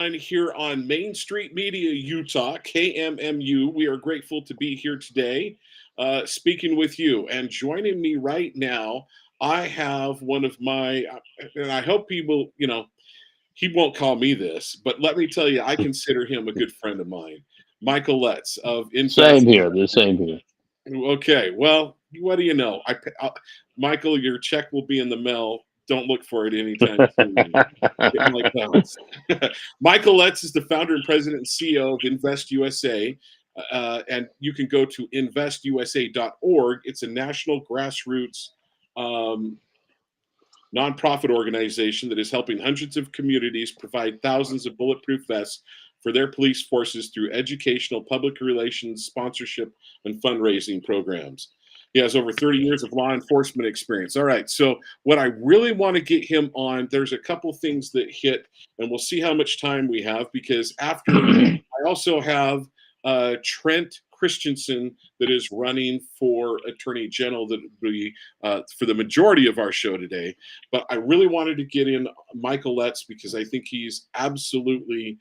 Here on Main Street Media, Utah, KMMU. We are grateful to be here today speaking with you. And joining me right now, I have one of my, and I hope he will, he won't call me this, but let me tell you, I consider him a good friend of mine. Michael Letts of Invest. Same here. The same here. Okay, well, what do you know? Michael, your check will be in the mail. Don't look for it anytime soon. Like Michael Letts is the founder and president and CEO of Invest USA. And you can go to investusa.org. It's a national grassroots nonprofit organization that is helping hundreds of communities provide thousands of bulletproof vests for their police forces through educational, public relations, sponsorship, and fundraising programs. He has over 30 years of law enforcement experience. All right, so what I really want to get him on, there's a couple things that hit, and we'll see how much time we have, because after I also have Trent Christensen that is running for Attorney General that will be for the majority of our show today. But I really wanted to get in Michael Letts because I think he's absolutely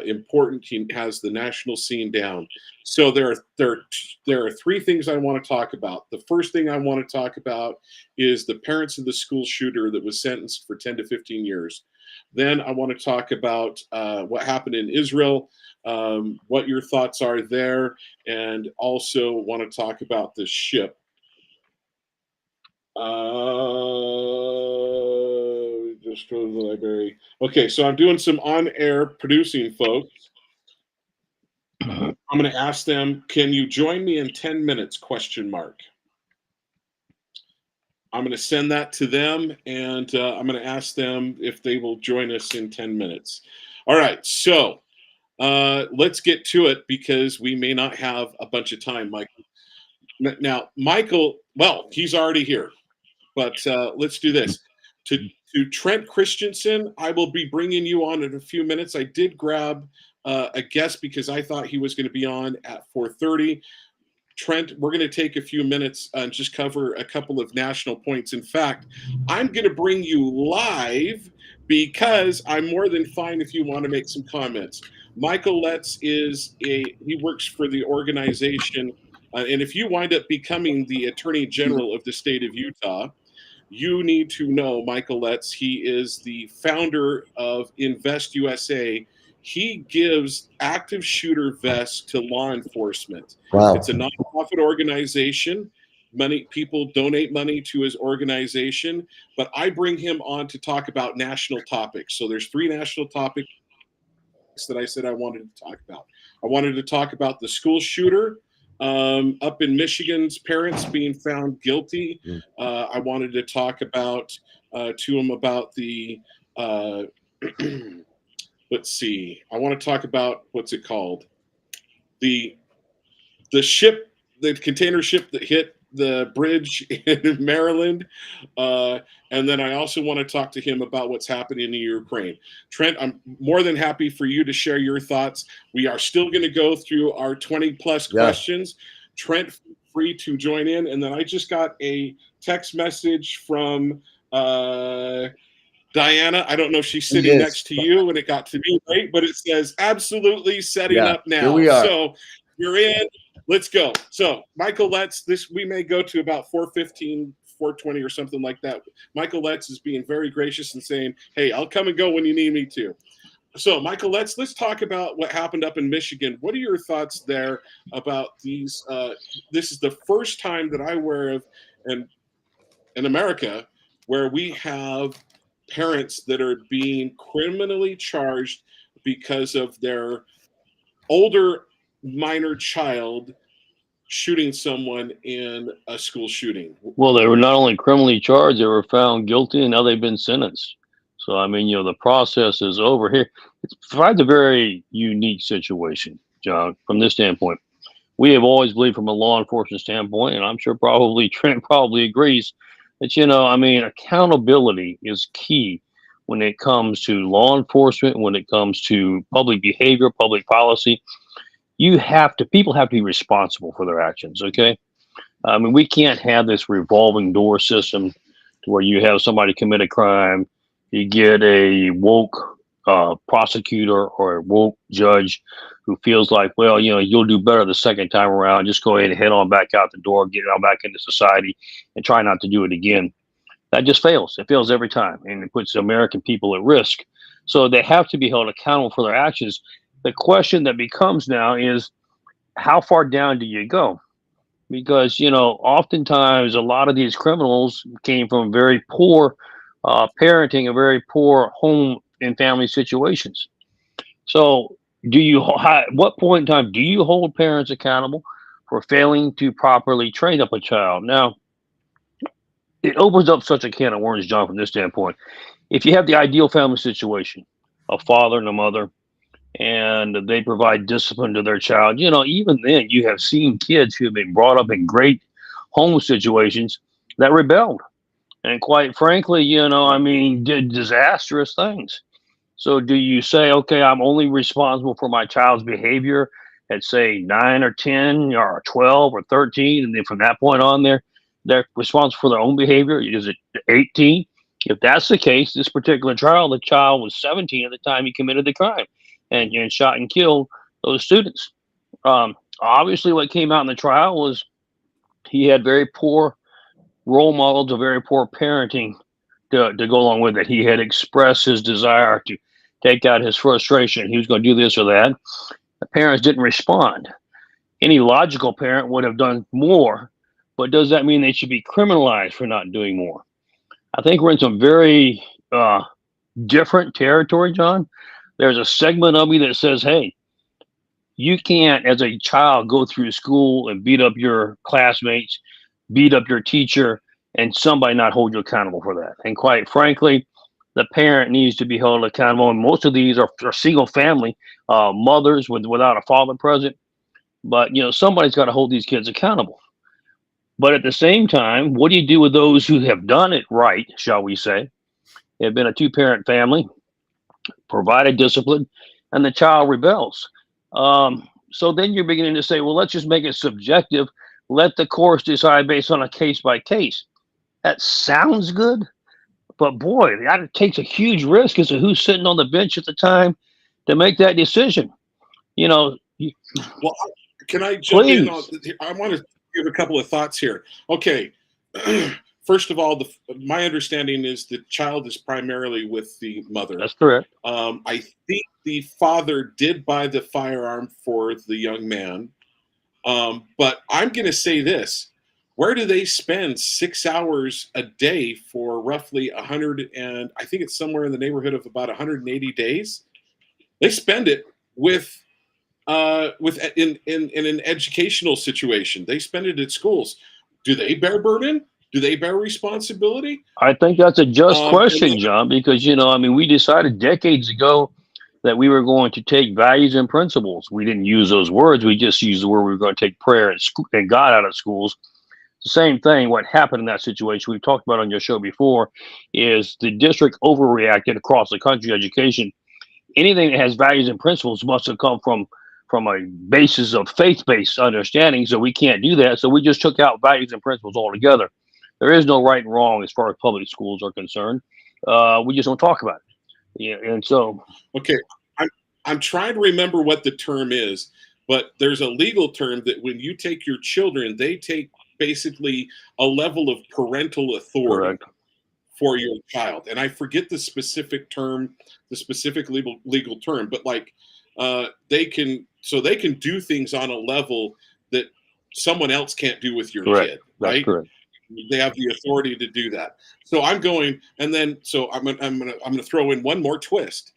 important. He has the national scene down. So there are three things I want to talk about. The first thing I want to talk about is the parents of the school shooter that was sentenced for 10 to 15 years. Then I want to talk about what happened in Israel, what your thoughts are there, and also want to talk about the ship. Just go to the library. Okay, so I'm doing some on-air producing, folks. I'm going to ask them, can you join me in 10 minutes, question mark. I'm going to send that to them, and I'm going to ask them if they will join us in 10 minutes. All right, so let's get to it because we may not have a bunch of time, Michael. Now, Michael, well, he's already here, but let's do this. To Trent Christensen, I will be bringing you on in a few minutes. I did grab a guest because I thought he was going to be on at 4:30. Trent, we're going to take a few minutes and just cover a couple of national points. In fact, I'm going to bring you live because I'm more than fine if you want to make some comments. Michael Letts he works for the organization, and if you wind up becoming the Attorney General of the state of Utah, you need to know Michael Letts. He is the founder of Invest USA. He gives active shooter vests to law enforcement. Wow. It's a nonprofit organization. People donate money to his organization, but I bring him on to talk about national topics. So there's three national topics that I said I wanted to talk about. I wanted to talk about the school shooter up in Michigan's parents being found guilty. I wanted to talk about to him about the let's see. I want to talk about what's it called? The ship, the container ship that hit the bridge in Maryland. And then I also want to talk to him about what's happening in Ukraine. Trent, I'm more than happy for you to share your thoughts. We are still going to go through our 20 plus questions. Trent, free to join in. And then I just got a text message from Diana. I don't know if she's sitting next to you when it got to me, right? But it says absolutely setting up now. Here we are. So you're in. Let's go. So Michael Letts, we may go to about 4:15, 4:20 or something like that. Michael Letts is being very gracious and saying, hey, I'll come and go when you need me to. So Michael Letts, let's talk about what happened up in Michigan. What are your thoughts there about these? This is the first time that I'm aware of in America where we have parents that are being criminally charged because of their older minor child shooting someone in a school shooting. Well, they were not only criminally charged, they were found guilty, and now they've been sentenced. So, I mean, the process is over here. It provides a very unique situation, John, from this standpoint. We have always believed from a law enforcement standpoint, and I'm sure probably Trent probably agrees, that, accountability is key when it comes to law enforcement, when it comes to public behavior, public policy. People have to be responsible for their actions, okay? I mean, we can't have this revolving door system to where you have somebody commit a crime, you get a woke prosecutor or a woke judge who feels like, well, you'll do better the second time around. Just go ahead and head on back out the door, get on back into society, and try not to do it again. That just fails. It fails every time, and it puts the American people at risk. So they have to be held accountable for their actions. The question that becomes now is, how far down do you go? Because, oftentimes a lot of these criminals came from very poor parenting and very poor home and family situations. So at what point in time do you hold parents accountable for failing to properly train up a child? Now, it opens up such a can of worms, John, from this standpoint. If you have the ideal family situation, a father and a mother, and they provide discipline to their child, even then you have seen kids who have been brought up in great home situations that rebelled. And quite frankly, did disastrous things. So do you say, okay, I'm only responsible for my child's behavior at, say, 9 or 10 or 12 or 13, and then from that point on, they're responsible for their own behavior? Is it 18? If that's the case, this particular trial, the child was 17 at the time he committed the crime and shot and killed those students. Obviously, what came out in the trial was he had very poor role models of very poor parenting to go along with it. He had expressed his desire to take out his frustration. He was going to do this or that. The parents didn't respond. Any logical parent would have done more, but does that mean they should be criminalized for not doing more? I think we're in some very different territory, John. There's a segment of me that says, hey, you can't, as a child, go through school and beat up your classmates, beat up your teacher, and somebody not hold you accountable for that. And quite frankly, the parent needs to be held accountable. And most of these are single family mothers without a father present. But, somebody's got to hold these kids accountable. But at the same time, what do you do with those who have done it right, shall we say? They've been a two-parent family, provided discipline, and the child rebels. So then you're beginning to say, well, let's just make it subjective. Let the courts decide based on a case by case. That sounds good, but boy, that takes a huge risk as to who's sitting on the bench at the time to make that decision. Well, can I jump in on? I want to give a couple of thoughts here. Okay. First of all, my understanding is the child is primarily with the mother. That's correct. I think the father did buy the firearm for the young man. But I'm going to say this. Where do they spend 6 hours a day for roughly 100 and I think it's somewhere in the neighborhood of about 180 days? They spend it in an educational situation. They spend it at schools. Do they bear burden? Do they bear responsibility? I think that's a just question, John, because, we decided decades ago that we were going to take values and principles. We didn't use those words. We just used the word we were going to take prayer and God out of schools. The same thing, what happened in that situation, we've talked about on your show before, is the district overreacted across the country education. Anything that has values and principles must have come from a basis of faith-based understanding, so we can't do that. So we just took out values and principles altogether. There is no right and wrong as far as public schools are concerned. We just don't talk about it. Yeah, and so okay, I'm trying to remember what the term is, but there's a legal term that when you take your children, they take basically a level of parental authority for your child. And I forget the specific term, the specific legal term, but like they can do things on a level that someone else can't do with your kid, right? That's correct. They have the authority to do that. So I'm going, and then so I'm gonna throw in one more twist.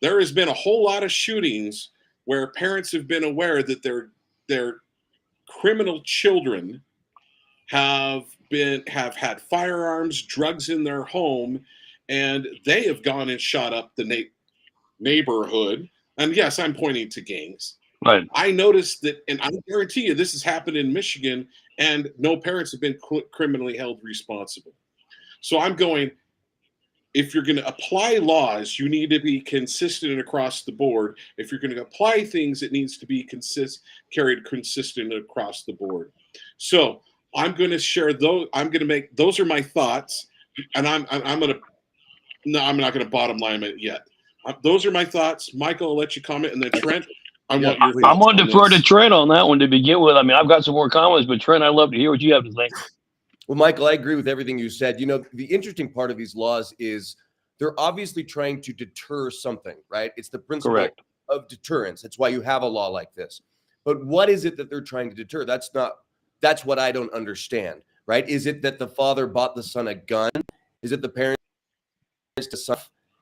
There has been a whole lot of shootings where parents have been aware that their criminal children have had firearms, drugs in their home, and they have gone and shot up the neighborhood. And yes, I'm pointing to gangs. Right. I noticed that, and I guarantee you this has happened in Michigan, and no parents have been criminally held responsible. So I'm going, if you're going to apply laws, you need to be consistent across the board. If you're going to apply things, it needs to be carried consistent across the board. So I'm going to share those. I'm going to make, those are my thoughts, and I'm not going to bottom line it yet. Those are my thoughts. Michael, I'll let you comment, and then Trent, I want your I'm thoughts going to on defer this. to Trent on that one to begin with. I mean, I've got some more comments, but Trent, I'd love to hear what you have to think. Well, Michael, I agree with everything you said. You know, the interesting part of these laws is they're obviously trying to deter something, right? It's the principle Correct. of deterrence. That's why you have a law like this. But what is it that they're trying to deter? That's what I don't understand, right? Is it that the father bought the son a gun? Is it the parents to son?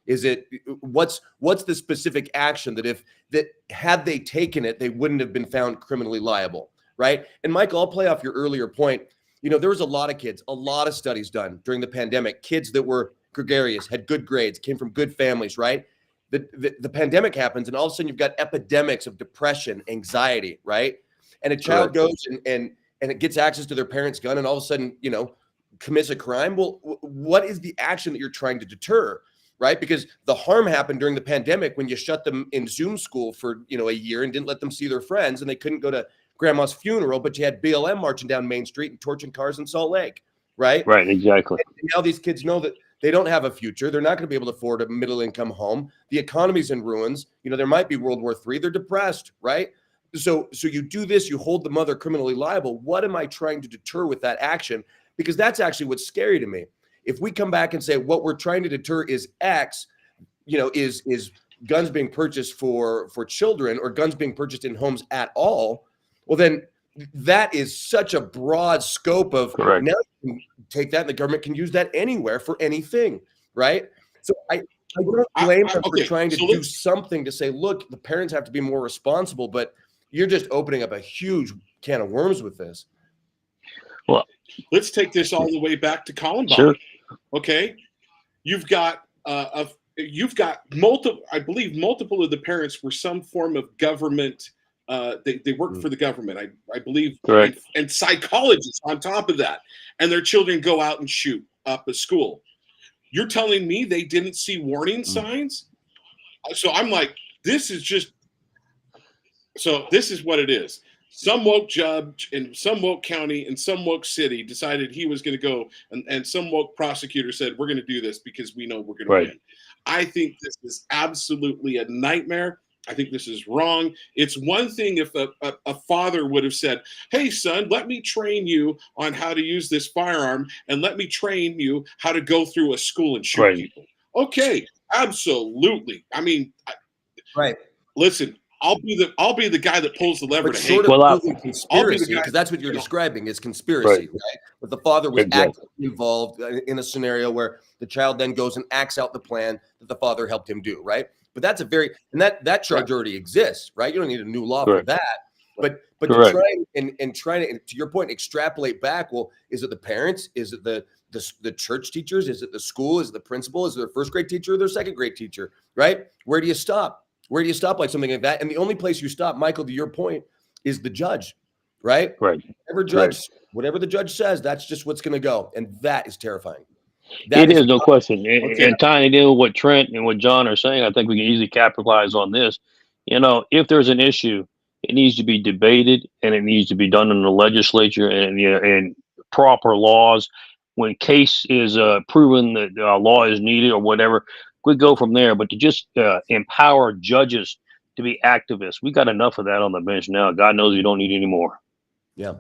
Is it what's the specific action that had they taken it, they wouldn't have been found criminally liable, right? And Michael, I'll play off your earlier point. You know, there was a lot of kids, a lot of studies done during the pandemic, kids that were gregarious, had good grades, came from good families, right? The pandemic happens, and all of a sudden you've got epidemics of depression, anxiety, right? And a child goes and it gets access to their parents' gun, and all of a sudden, you know, commits a crime. Well, what is the action that you're trying to deter, right? Because the harm happened during the pandemic when you shut them in Zoom school for, you know, a year and didn't let them see their friends, and they couldn't go to grandma's funeral, but you had BLM marching down Main Street and torching cars in Salt Lake, right? Right, exactly. And now these kids know that they don't have a future. They're not going to be able to afford a middle-income home. The economy's in ruins. You know, there might be World War III. They're depressed, right? So you do this, you hold the mother criminally liable. What am I trying to deter with that action? Because that's actually what's scary to me. If we come back and say what we're trying to deter is X, you know, is guns being purchased for children or guns being purchased in homes at all, well, then that is such a broad scope of Correct. now you can take that and the government can use that anywhere for anything, right? So I don't blame them for trying to do something to say, look, the parents have to be more responsible, but you're just opening up a huge can of worms with this. Well, let's take this all the way back to Columbine. Sure. Okay, you've got multiple. I believe multiple of the parents were some form of government. They worked for the government, I believe, correct. And psychologists on top of that, and their children go out and shoot up a school. You're telling me they didn't see warning signs? So I'm like, this is what it is. Some woke judge in some woke county in some woke city decided he was going to go, and some woke prosecutor said, we're going to do this because we know we're going to win. I think this is absolutely a nightmare. I think this is wrong. It's one thing if a father would have said, hey, son, let me train you on how to use this firearm, and let me train you how to go through a school and shoot people. Okay, absolutely. I mean, listen, I'll be the guy that pulls the lever. But short of conspiracy, because that's what you're describing is conspiracy, right? But the father was actively involved in a scenario where the child then goes and acts out the plan that the father helped him do, right? But that's that charge already exists, right? You don't need a new law for that. But to try and to your point, extrapolate back. Well, is it the parents? Is it the church teachers? Is it the school? Is it the principal? Is it their first grade teacher or their second grade teacher? Right? Where do you stop? Where do you stop like something like that? And the only place you stop, Michael, to your point, is the judge, right? Right. Whatever the judge says, that's just what's going to go, and that is terrifying. It is no question. And tying it in with what Trent and what John are saying, I think we can easily capitalize on this. You know, if there's an issue, it needs to be debated, and it needs to be done in the legislature and proper laws. When case is proven that law is needed or whatever, we go from there. But to just empower judges to be activists, we got enough of that on the bench now. God knows we don't need any more. Yeah.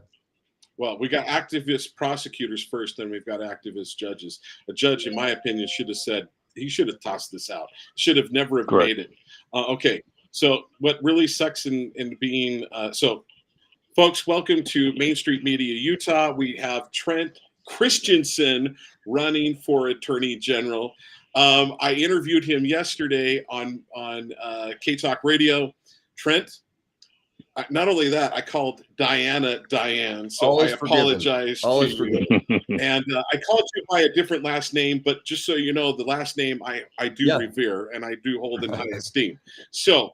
Well, we got activist prosecutors first, then we've got activist judges. A judge, in my opinion, should have said, he should have tossed this out. Should have never have made it. Okay, so what really sucks in being, so folks, welcome to Main Street Media Utah. We have Trent Christensen running for Attorney General. I interviewed him yesterday on K-Talk Radio. Trent, not only that, I called Diane, so always I apologize to you. And I called you by a different last name, but just so you know, the last name I do revere and I do hold in high esteem. So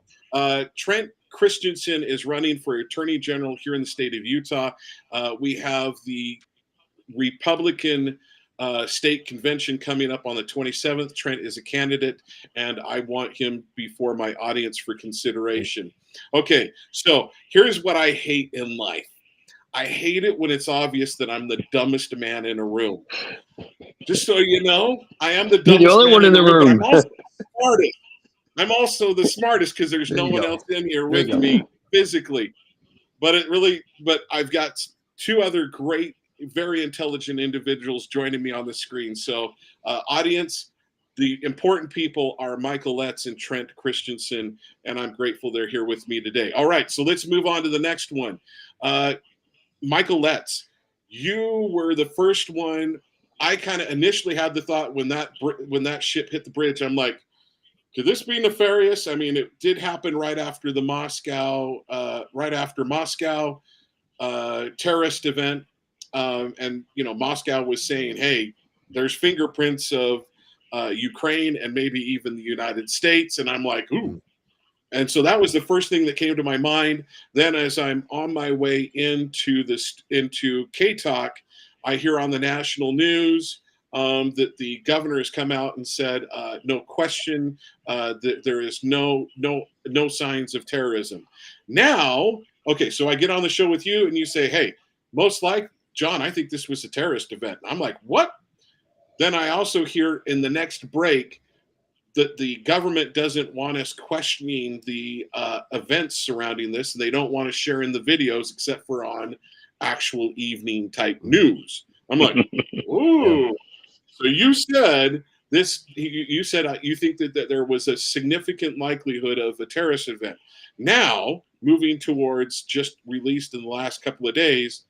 Trent Christensen is running for Attorney General here in the state of Utah. We have the Republican state convention coming up on the 27th. Trent is a candidate, and I want him before my audience for consideration. Okay, so here's what I hate in life. I hate it when it's obvious that I'm the dumbest man in a room. Just so you know, I am the dumbest You're the only one in the room. But I'm also the smartest. I'm also the smartest because there's no one else in here with me physically. But I've got two other great, very intelligent individuals joining me on the screen. So, audience, the important people are Michael Letts and Trent Christensen, and I'm grateful they're here with me today. All right, so let's move on to the next one. Michael Letts, you were the first one. I kind of initially had the thought when that ship hit the bridge, I'm like, could this be nefarious? I mean, it did happen right after the Moscow terrorist event, and Moscow was saying, "Hey, there's fingerprints of Ukraine and maybe even the United States," and I'm like, "Ooh." And so that was the first thing that came to my mind. Then, as I'm on my way into K-Talk, I hear on the national news that the governor has come out and said, no question, that there is no signs of terrorism. Now, okay, so I get on the show with you and you say, hey, most like John, I think this was a terrorist event. I'm like, what? Then I also hear in the next break that the government doesn't want us questioning the events surrounding this. And they don't want to share in the videos except for on actual evening type news. I'm like, ooh. Yeah. So you said this. You said you think that there was a significant likelihood of a terrorist event. Now, moving towards just released in the last couple of days,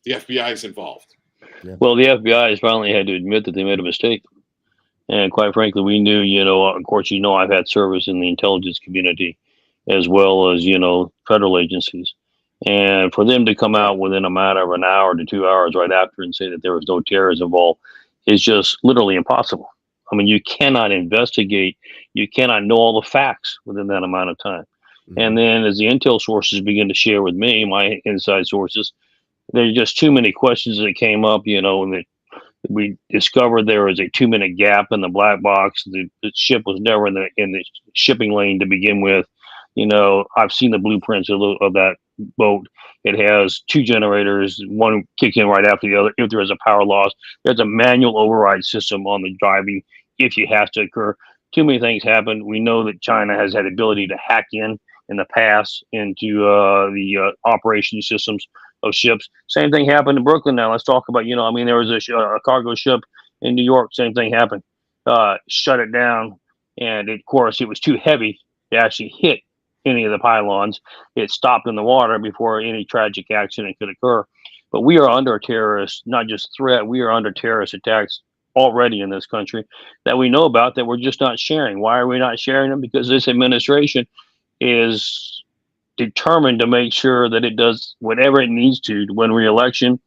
the FBI is involved. Yeah. Well, the FBI has finally had to admit that they made a mistake. And quite frankly, we knew, of course, I've had service in the intelligence community as well as, federal agencies. And for them to come out within a matter of an hour to 2 hours right after and say that there was no terrorism involved is just literally impossible. I mean, you cannot investigate, you cannot know all the facts within that amount of time. Mm-hmm. And then as the intel sources begin to share with me, my inside sources, there's just too many questions that came up, and we discovered there was a 2-minute gap in the black box. The ship was never in the shipping lane to begin with. I've seen the blueprints of that boat. It has 2 generators, one kick in right after the other. If there is a power loss, there's a manual override system on the driving if it has to occur. Too many things happen. We know that China has had the ability to hack in the past into the operation systems of ships. Same thing happened in Brooklyn. Now let's talk about, there was a cargo ship in New York. Same thing happened. Shut it down. And of course, it was too heavy to actually hit any of the pylons. It stopped in the water before any tragic accident could occur. But we are under a terrorist, not just threat, we are under terrorist attacks already in this country that we know about that we're just not sharing. Why are we not sharing them? Because this administration is determined to make sure that it does whatever it needs to win re-election.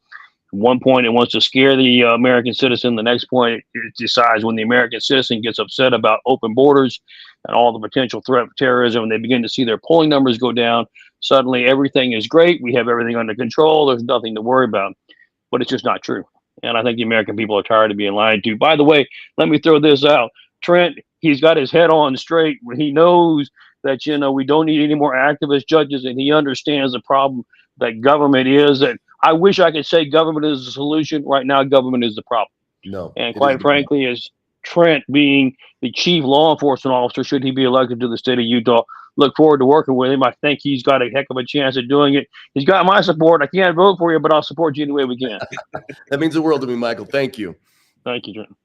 At one point, it wants to scare the American citizen. The next point, it decides when the American citizen gets upset about open borders and all the potential threat of terrorism, and they begin to see their polling numbers go down, suddenly everything is great. We have everything under control. There's nothing to worry about. But it's just not true. And I think the American people are tired of being lied to. By the way, let me throw this out. Trent, he's got his head on straight. He knows that, we don't need any more activist judges, and he understands the problem that government is. And I wish I could say government is the solution. Right now, government is the problem. No. And quite frankly, as Trent being the chief law enforcement officer, should he be elected to the state of Utah, look forward to working with him. I think he's got a heck of a chance at doing it. He's got my support. I can't vote for you, but I'll support you any way we can. That means the world to me, Michael. Thank you. Thank you, Trent.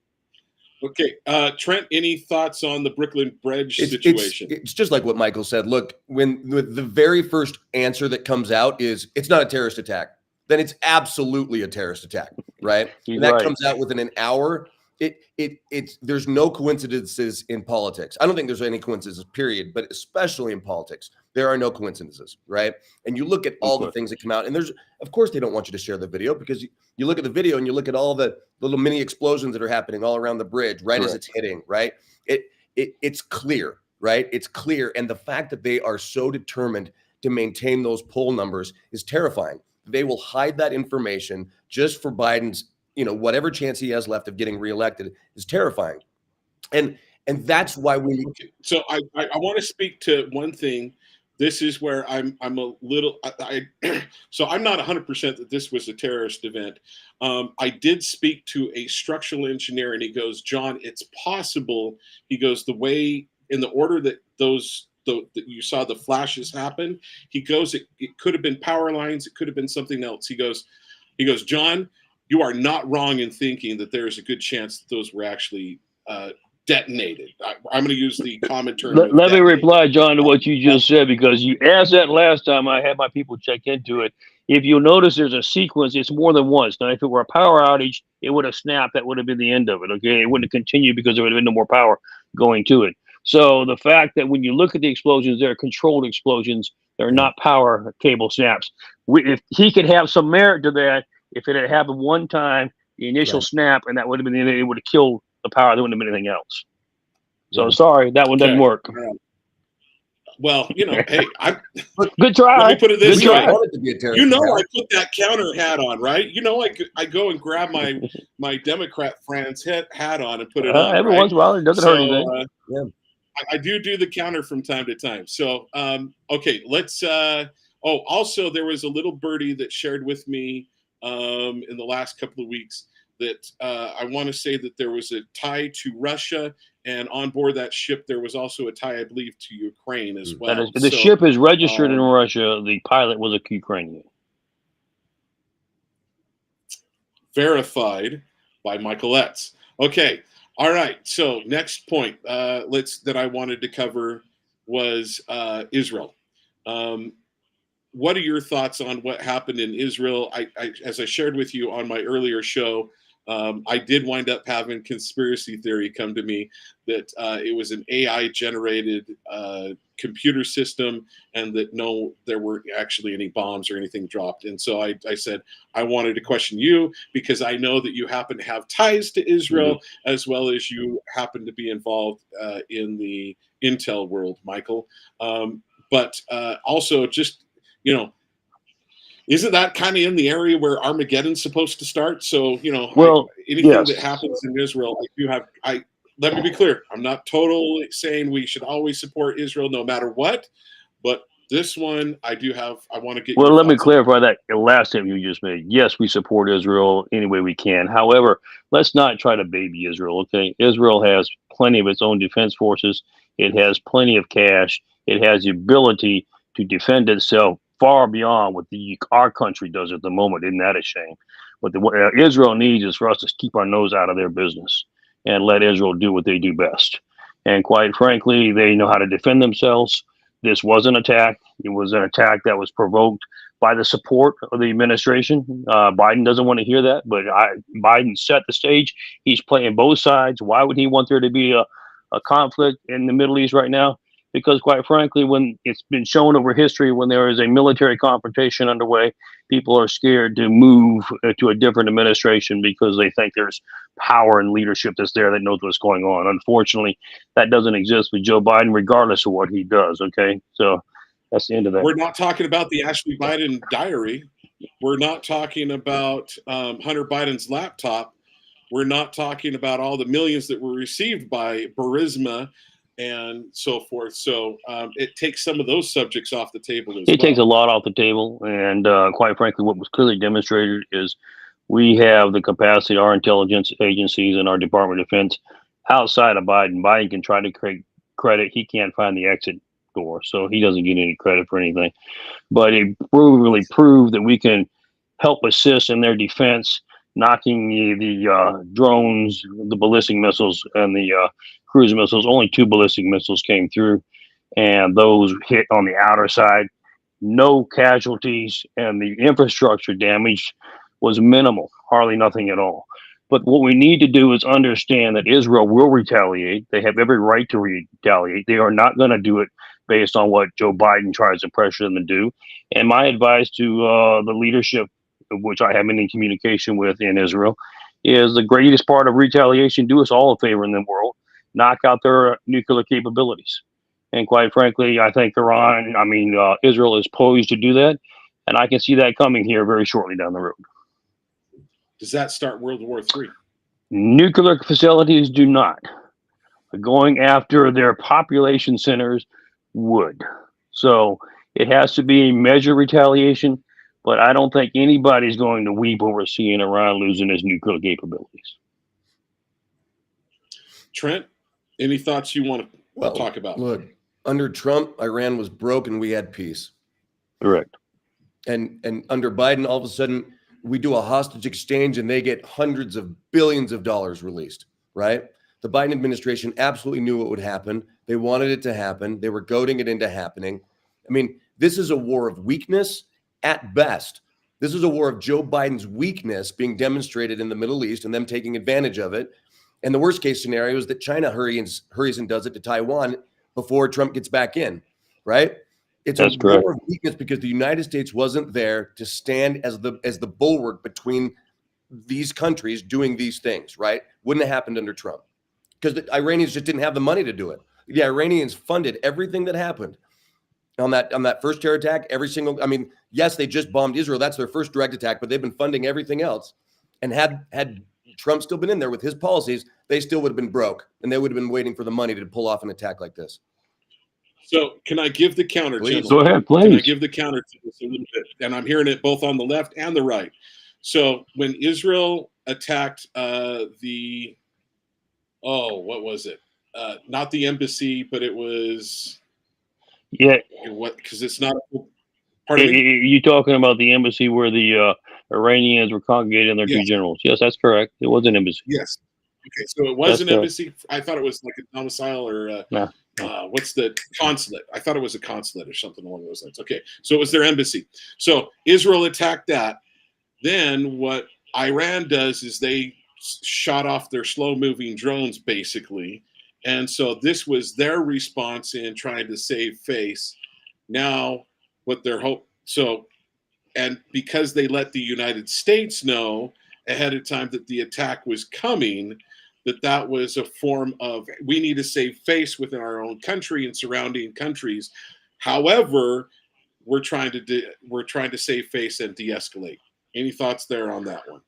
Okay, Trent, any thoughts on the Brooklyn Bridge situation? It's just like what Michael said. Look, when the very first answer that comes out is it's not a terrorist attack, then it's absolutely a terrorist attack, right? And that comes out within an hour. There's no coincidences in politics. I don't think there's any coincidences, period, but especially in politics, there are no coincidences, right? And you look at all the things that come out, and of course, they don't want you to share the video because you look at the video and you look at all the little mini explosions that are happening all around the bridge, right? As it's hitting, right? It's clear, right? It's clear. And the fact that they are so determined to maintain those poll numbers is terrifying. They will hide that information just for Biden's, whatever chance he has left of getting reelected is terrifying. And that's why we. Okay. So I want to speak to one thing. This is where I'm a little. So I'm not 100% that this was a terrorist event. I did speak to a structural engineer, and he goes, John, it's possible. He goes, the way in the order that that you saw the flashes happen, he goes, it could have been power lines, it could have been something else. He goes, John, you are not wrong in thinking that there is a good chance that those were actually detonated. I'm going to use the common term. Let me reply, John, to what you just said, because you asked that last time I had my people check into it. If you'll notice, there's a sequence. It's more than once. Now, if it were a power outage, it would have snapped. That would have been the end of it. Okay, it wouldn't have continued because there would have been no more power going to it. So the fact that when you look at the explosions, they're controlled explosions. They're not power cable snaps. If he could have some merit to that, if it had happened one time, the initial snap, and that would have been the end, it would have killed the power. There wouldn't have been anything else. So sorry, that one doesn't work. Well, hey, good try. Let me put it this way. I put that counter hat on, right? I go and grab my Democrat friend's hat on and put it on. Every once in a while, it doesn't hurt anything. I do the counter from time to time. So, okay, let's. Also, there was a little birdie that shared with me in the last couple of weeks that I want to say that there was a tie to Russia, and on board that ship there was also a tie, I believe, to Ukraine as well. The ship is registered in Russia. The pilot was a Ukrainian. Verified by Michael Etz. Okay, all right. So next point that I wanted to cover was Israel. What are your thoughts on what happened in Israel? As I shared with you on my earlier show, I did wind up having conspiracy theory come to me that it was an AI-generated computer system, and that there weren't actually any bombs or anything dropped. And so I said I wanted to question you, because I know that you happen to have ties to Israel, as well as you happen to be involved in the intel world, Michael. But also, just isn't that kind of in the area where Armageddon's supposed to start? So, anything that happens in Israel, let me be clear. I'm not totally saying we should always support Israel no matter what, but this one I want to get. Well, let me clarify that last statement you just made. Yes, we support Israel any way we can. However, let's not try to baby Israel, okay? Israel has plenty of its own defense forces. It has plenty of cash. It has the ability to defend itself far beyond what our country does at the moment. Isn't that a shame? What Israel needs is for us to keep our nose out of their business and let Israel do what they do best. And quite frankly, they know how to defend themselves. This was an attack. It was an attack that was provoked by the support of the administration. Biden doesn't want to hear that, but Biden set the stage. He's playing both sides. Why would he want there to be a conflict in the Middle East right now? Because quite frankly, when it's been shown over history, when there is a military confrontation underway, people are scared to move to a different administration because they think there's power and leadership that's there that knows what's going on. Unfortunately, that doesn't exist with Joe Biden, regardless of what he does. Okay, so that's the end of that. We're not talking about the Ashley Biden diary. We're not talking about Hunter Biden's laptop. We're not talking about all the millions that were received by Burisma and so forth. So it takes some of those subjects off the table as well. It takes a lot off the table. And quite frankly, what was clearly demonstrated is we have the capacity, our intelligence agencies and our Department of Defense outside of Biden. Biden can try to create credit. He can't find the exit door, so he doesn't get any credit for anything. But it really proved that we can help assist in their defense, knocking the drones, the ballistic missiles, and the cruise missiles. Only 2 ballistic missiles came through, and those hit on the outer side. No casualties, and the infrastructure damage was minimal, hardly nothing at all. But what we need to do is understand that Israel will retaliate. They have every right to retaliate. They are not going to do it based on what Joe Biden tries to pressure them to do. And my advice to the leadership, which I have been in communication with in Israel, is the greatest part of retaliation: do us all a favor in the world, knock out their nuclear capabilities. And quite frankly, I think Israel is poised to do that, and I can see that coming here very shortly down the road. Does that start World War III? Nuclear facilities do not. Going after their population centers would. So it has to be measured retaliation, but I don't think anybody's going to weep over seeing Iran losing its nuclear capabilities. Trent, any thoughts you want to we'll talk about. Look, under Trump, Iran was broke and we had peace. Correct. And under Biden, all of a sudden, we do a hostage exchange and they get hundreds of billions of dollars released, right? The Biden administration absolutely knew what would happen. They wanted it to happen. They were goading it into happening. I mean, this is a war of weakness at best. This is a war of Joe Biden's weakness being demonstrated in the Middle East and them taking advantage of it. And the worst case scenario is that China hurries and does it to Taiwan before Trump gets back in, right? It's That's a correct. war of weakness because the United States wasn't there to stand as the bulwark between these countries doing these things, right? Wouldn't have happened under Trump because the Iranians just didn't have the money to do it. The Iranians funded everything that happened on that first terror attack. I mean, yes, they just bombed Israel. That's their first direct attack, but they've been funding everything else. And had Trump still been in there with his policies, they still would have been broke and they would have been waiting for the money to pull off an attack like this. So can I give the counter, Please. gentlemen? Go ahead, Can I please. give the counter to this a little bit? And I'm hearing it both on the left and the right. So when Israel attacked what was it? Not the embassy, but it was Yeah. what? Because it's not. Pardon me? You talking about the embassy where the Iranians were congregating their two Yes. generals? Yes, that's correct. It was an embassy. Yes. Okay, so it was That's an correct. embassy. I thought it was like a domicile or No. what's the consulate? I thought it was a consulate or something along those lines. Okay, so it was their embassy. So Israel attacked that. Then what Iran does is they shot off their slow-moving drones, basically, and so this was their response in trying to save face. Now, what their hope and because they let the United States know ahead of time that the attack was coming, that was a form of we need to save face within our own country and surrounding countries. However, we're trying to save face and de-escalate. Any thoughts there on that one?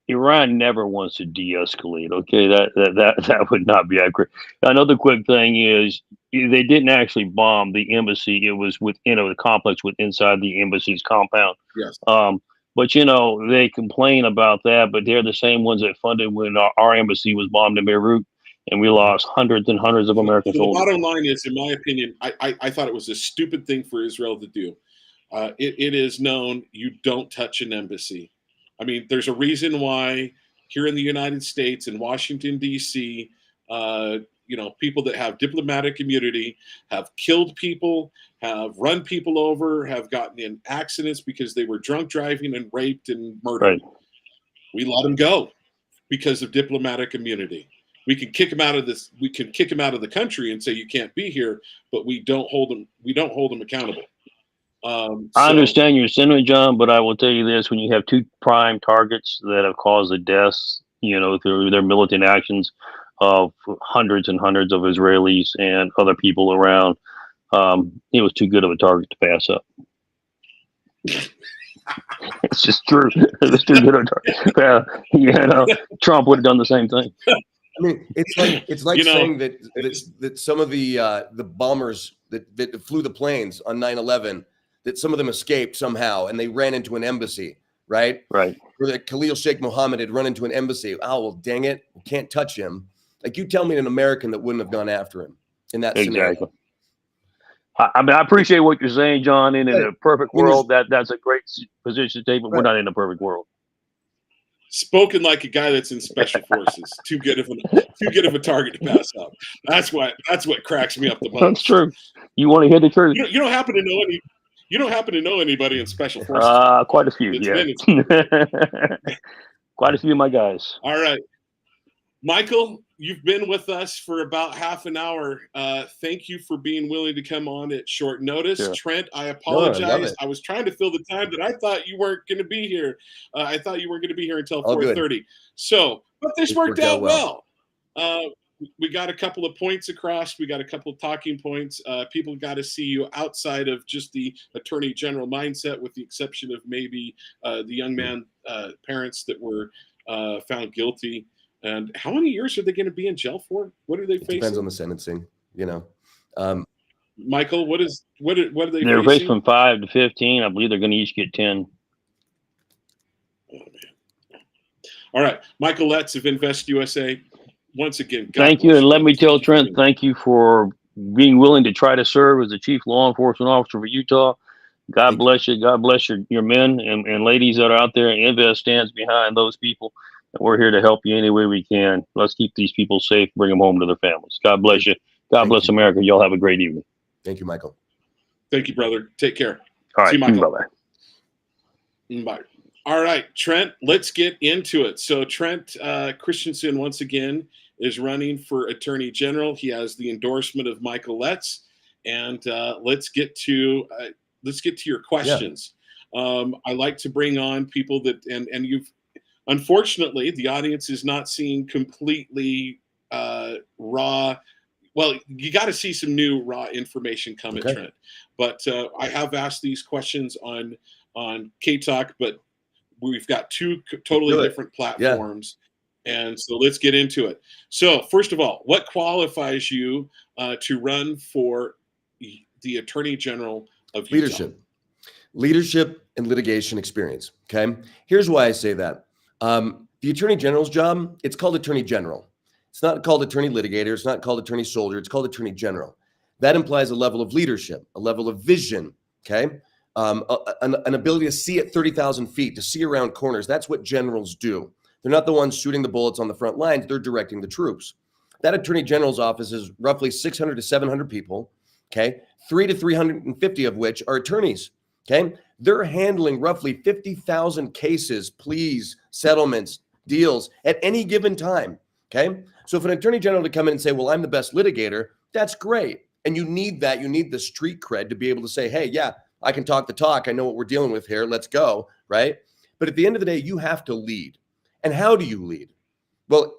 Iran never wants to de-escalate. Okay, that would not be accurate. Another quick thing is they didn't actually bomb the embassy. It was within the complex inside the embassy's compound. Yes. But they complain about that, but they're the same ones that funded when our embassy was bombed in Beirut, and we lost hundreds and hundreds of American So the soldiers. bottom line is, in my opinion, I thought it was a stupid thing for Israel to do. It is known you don't touch an embassy. I mean, there's a reason why here in the United States, in Washington, D.C., people that have diplomatic immunity have killed people, have run people over, have gotten in accidents because they were drunk driving and raped and murdered. Right. We let them go because of diplomatic immunity. We can kick them out of this. We can kick them out of the country and say you can't be here, but we don't hold them. We don't hold them accountable. I understand your sentiment, John, but I will tell you this: when you have two prime targets that have caused the deaths, through their militant actions of hundreds and hundreds of Israelis and other people around, it was too good of a target to pass up. It's just true. It was too good of a target. Trump would have done the same thing. I mean, it's like saying that some of the bombers that flew the planes on 9/11, that some of them escaped somehow and they ran into an embassy, right? Right. Or that Khalil Sheikh Mohammed had run into an embassy. Oh, well, dang it. We can't touch him. Like, you tell me an American that wouldn't have gone after him in that scenario. Exactly. I mean, I appreciate what you're saying, John. In a perfect world, that's a great position to take, but we're not in a perfect world. Spoken like a guy that's in special forces. Too good of a target to pass up. That's what cracks me up the most. That's true. You want to hear the truth? You don't happen to know any. You don't happen to know anybody in special forces? Quite a few. Yeah. Quite a few of my guys. All right, Michael, you've been with us for about half an hour. Thank you for being willing to come on at short notice. Sure. Trent, I apologize. I was trying to fill the time, but I thought you weren't going to be here. I thought you weren't going to be here until 4:30. So, but this worked out well. We got a couple of points across. We got a couple of talking points. People got to see you outside of just the attorney general mindset, with the exception of maybe the young man parents that were found guilty. And how many years are they going to be in jail for? What are they facing? Depends on the sentencing, Michael, what are they They're facing? facing from 5 to 15. I believe they're going to each get 10. Oh, man. All right. Michael Letts of Invest USA. once again, God Thank you. bless And let me Thank tell you for Trent, doing thank you for being willing to try to serve as the chief law enforcement officer for Utah. God Thank bless you. God bless your men and ladies that are out there. Invest stands behind those people. And we're here to help you any way we can. Let's keep these people safe, bring them home to their families. God bless you. God Thank bless you. America. Y'all have a great evening. Thank you, Michael. Thank you, brother. Take care. All See right. you, Michael. Bye-bye. Bye. All right, Trent, let's get into it. So Trent Christensen, once again, is running for Attorney General. He has the endorsement of Michael Letts. And let's get to your questions. I like to bring on people that, and you've, unfortunately, the audience is not seeing completely raw. Well, you got to see some new raw information come at Trent. But I have asked these questions on K-Talk, but we've got two totally different platforms. And so let's get into it. So first of all, what qualifies you to run for the Attorney General of Utah? Leadership and litigation experience. Okay. Here's why I say that. The Attorney General's job, it's called Attorney General. It's not called Attorney Litigator. It's not called Attorney Soldier. It's called Attorney General. That implies a level of leadership, a level of vision. Okay. An ability to see at 30,000 feet, to see around corners. That's what generals do. They're not the ones shooting the bullets on the front lines. They're directing the troops. That Attorney General's office is roughly 600 to 700 people. Okay. 300 to 350 of which are attorneys. Okay. They're handling roughly 50,000 cases, pleas, settlements, deals at any given time. Okay. So if an attorney general to come in and say, well, I'm the best litigator, that's great. And you need that. You need the street cred to be able to say, hey, yeah, I can talk the talk. I know what we're dealing with here. Let's go. Right. But at the end of the day, you have to lead. And how do you lead? Well,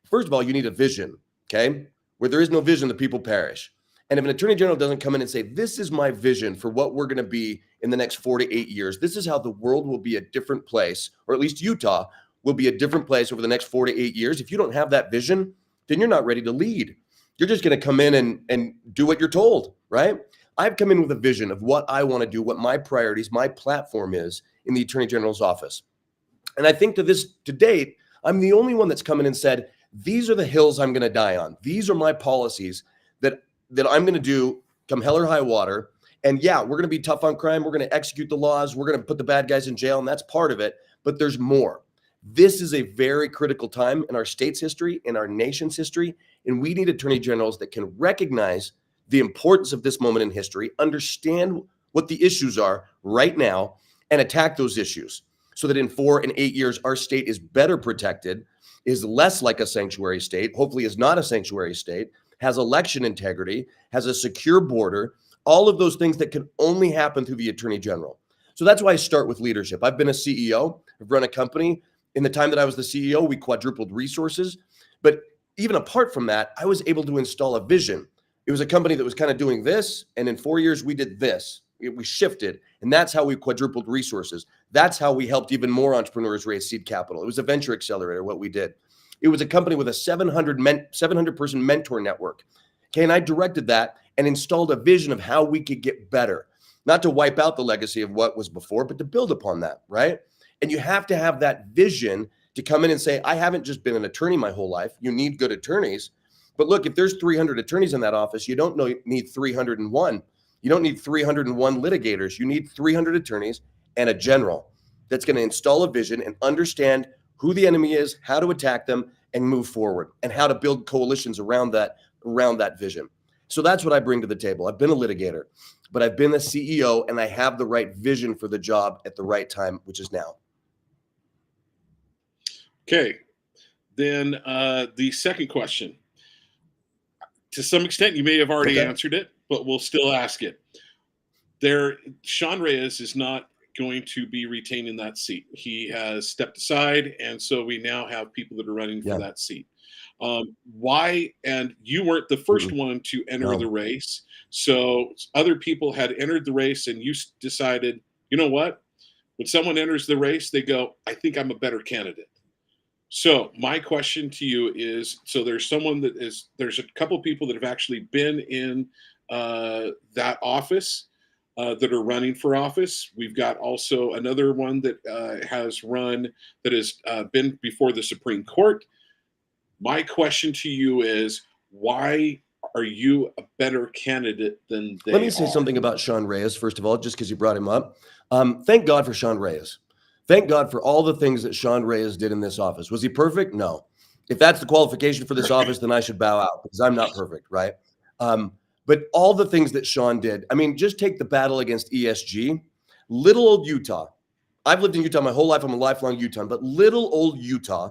first of all, you need a vision. Okay. Where there is no vision, the people perish. And if an attorney general doesn't come in and say, this is my vision for what we're going to be in the next 4 to 8 years, this is how the world will be a different place, or at least Utah will be a different place over the next 4 to 8 years. If you don't have that vision, then you're not ready to lead. You're just going to come in and do what you're told, right? I've come in with a vision of what I want to do, what my priorities, my platform is in the attorney general's office. And I think to date, I'm the only one that's come in and said, these are the hills I'm going to die on. These are my policies that I'm going to do come hell or high water. And yeah, we're going to be tough on crime. We're going to execute the laws. We're going to put the bad guys in jail. And that's part of it. But there's more. This is a very critical time in our state's history, in our nation's history. And we need attorney generals that can recognize the importance of this moment in history, understand what the issues are right now, and attack those issues so that in 4 and 8 years, our state is better protected, is less like a sanctuary state, hopefully is not a sanctuary state, has election integrity, has a secure border, all of those things that can only happen through the attorney general. So that's why I start with leadership. I've been a CEO, I've run a company. In the time that I was the CEO, we quadrupled resources. But even apart from that, I was able to install a vision. It was a company that was kind of doing this, and in 4 years, we did this. We shifted, and that's how we quadrupled resources. That's how we helped even more entrepreneurs raise seed capital. It was a venture accelerator, what we did. It was a company with a 700 person mentor network. Okay, and I directed that and installed a vision of how we could get better, not to wipe out the legacy of what was before, but to build upon that, right? And you have to have that vision to come in and say, I haven't just been an attorney my whole life. You need good attorneys. But look, if there's 300 attorneys in that office, you don't need 301. You don't need 301 litigators. You need 300 attorneys and a general that's going to install a vision and understand who the enemy is, how to attack them, and move forward, and how to build coalitions around that vision. So that's what I bring to the table. I've been a litigator, but I've been a CEO, and I have the right vision for the job at the right time, which is now. Okay. Then the second question. To some extent, you may have already answered it, but we'll still ask it. Sean Reyes is not going to be retaining that seat. He has stepped aside, and so we now have people that are running for that seat. Why? And you weren't the first one to enter the race. So other people had entered the race, and you decided, you know what? When someone enters the race, they go, I think I'm a better candidate. So my question to you is, so there's a couple of people that have actually been in that office that are running for office. We've got also another one that has run, that has been before the Supreme Court. My question to you is, why are you a better candidate than they are? Let me say something about Sean Reyes, first of all, just because you brought him up. Thank God for Sean Reyes. Thank God for all the things that Sean Reyes did in this office. Was he perfect? No. If that's the qualification for this office, then I should bow out because I'm not perfect, right? But all the things that Sean did, I mean, just take the battle against ESG. Little old Utah. I've lived in Utah my whole life. I'm a lifelong Utahn, but little old Utah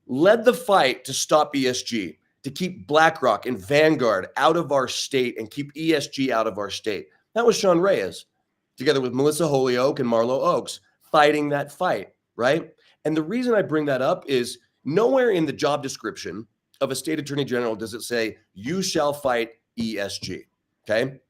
led the fight to stop ESG, to keep BlackRock and Vanguard out of our state and keep ESG out of our state. That was Sean Reyes, together with Melissa Holyoke and Marlo Oakes, fighting that fight, right? And the reason I bring that up is nowhere in the job description of a state attorney general does it say, you shall fight ESG, okay?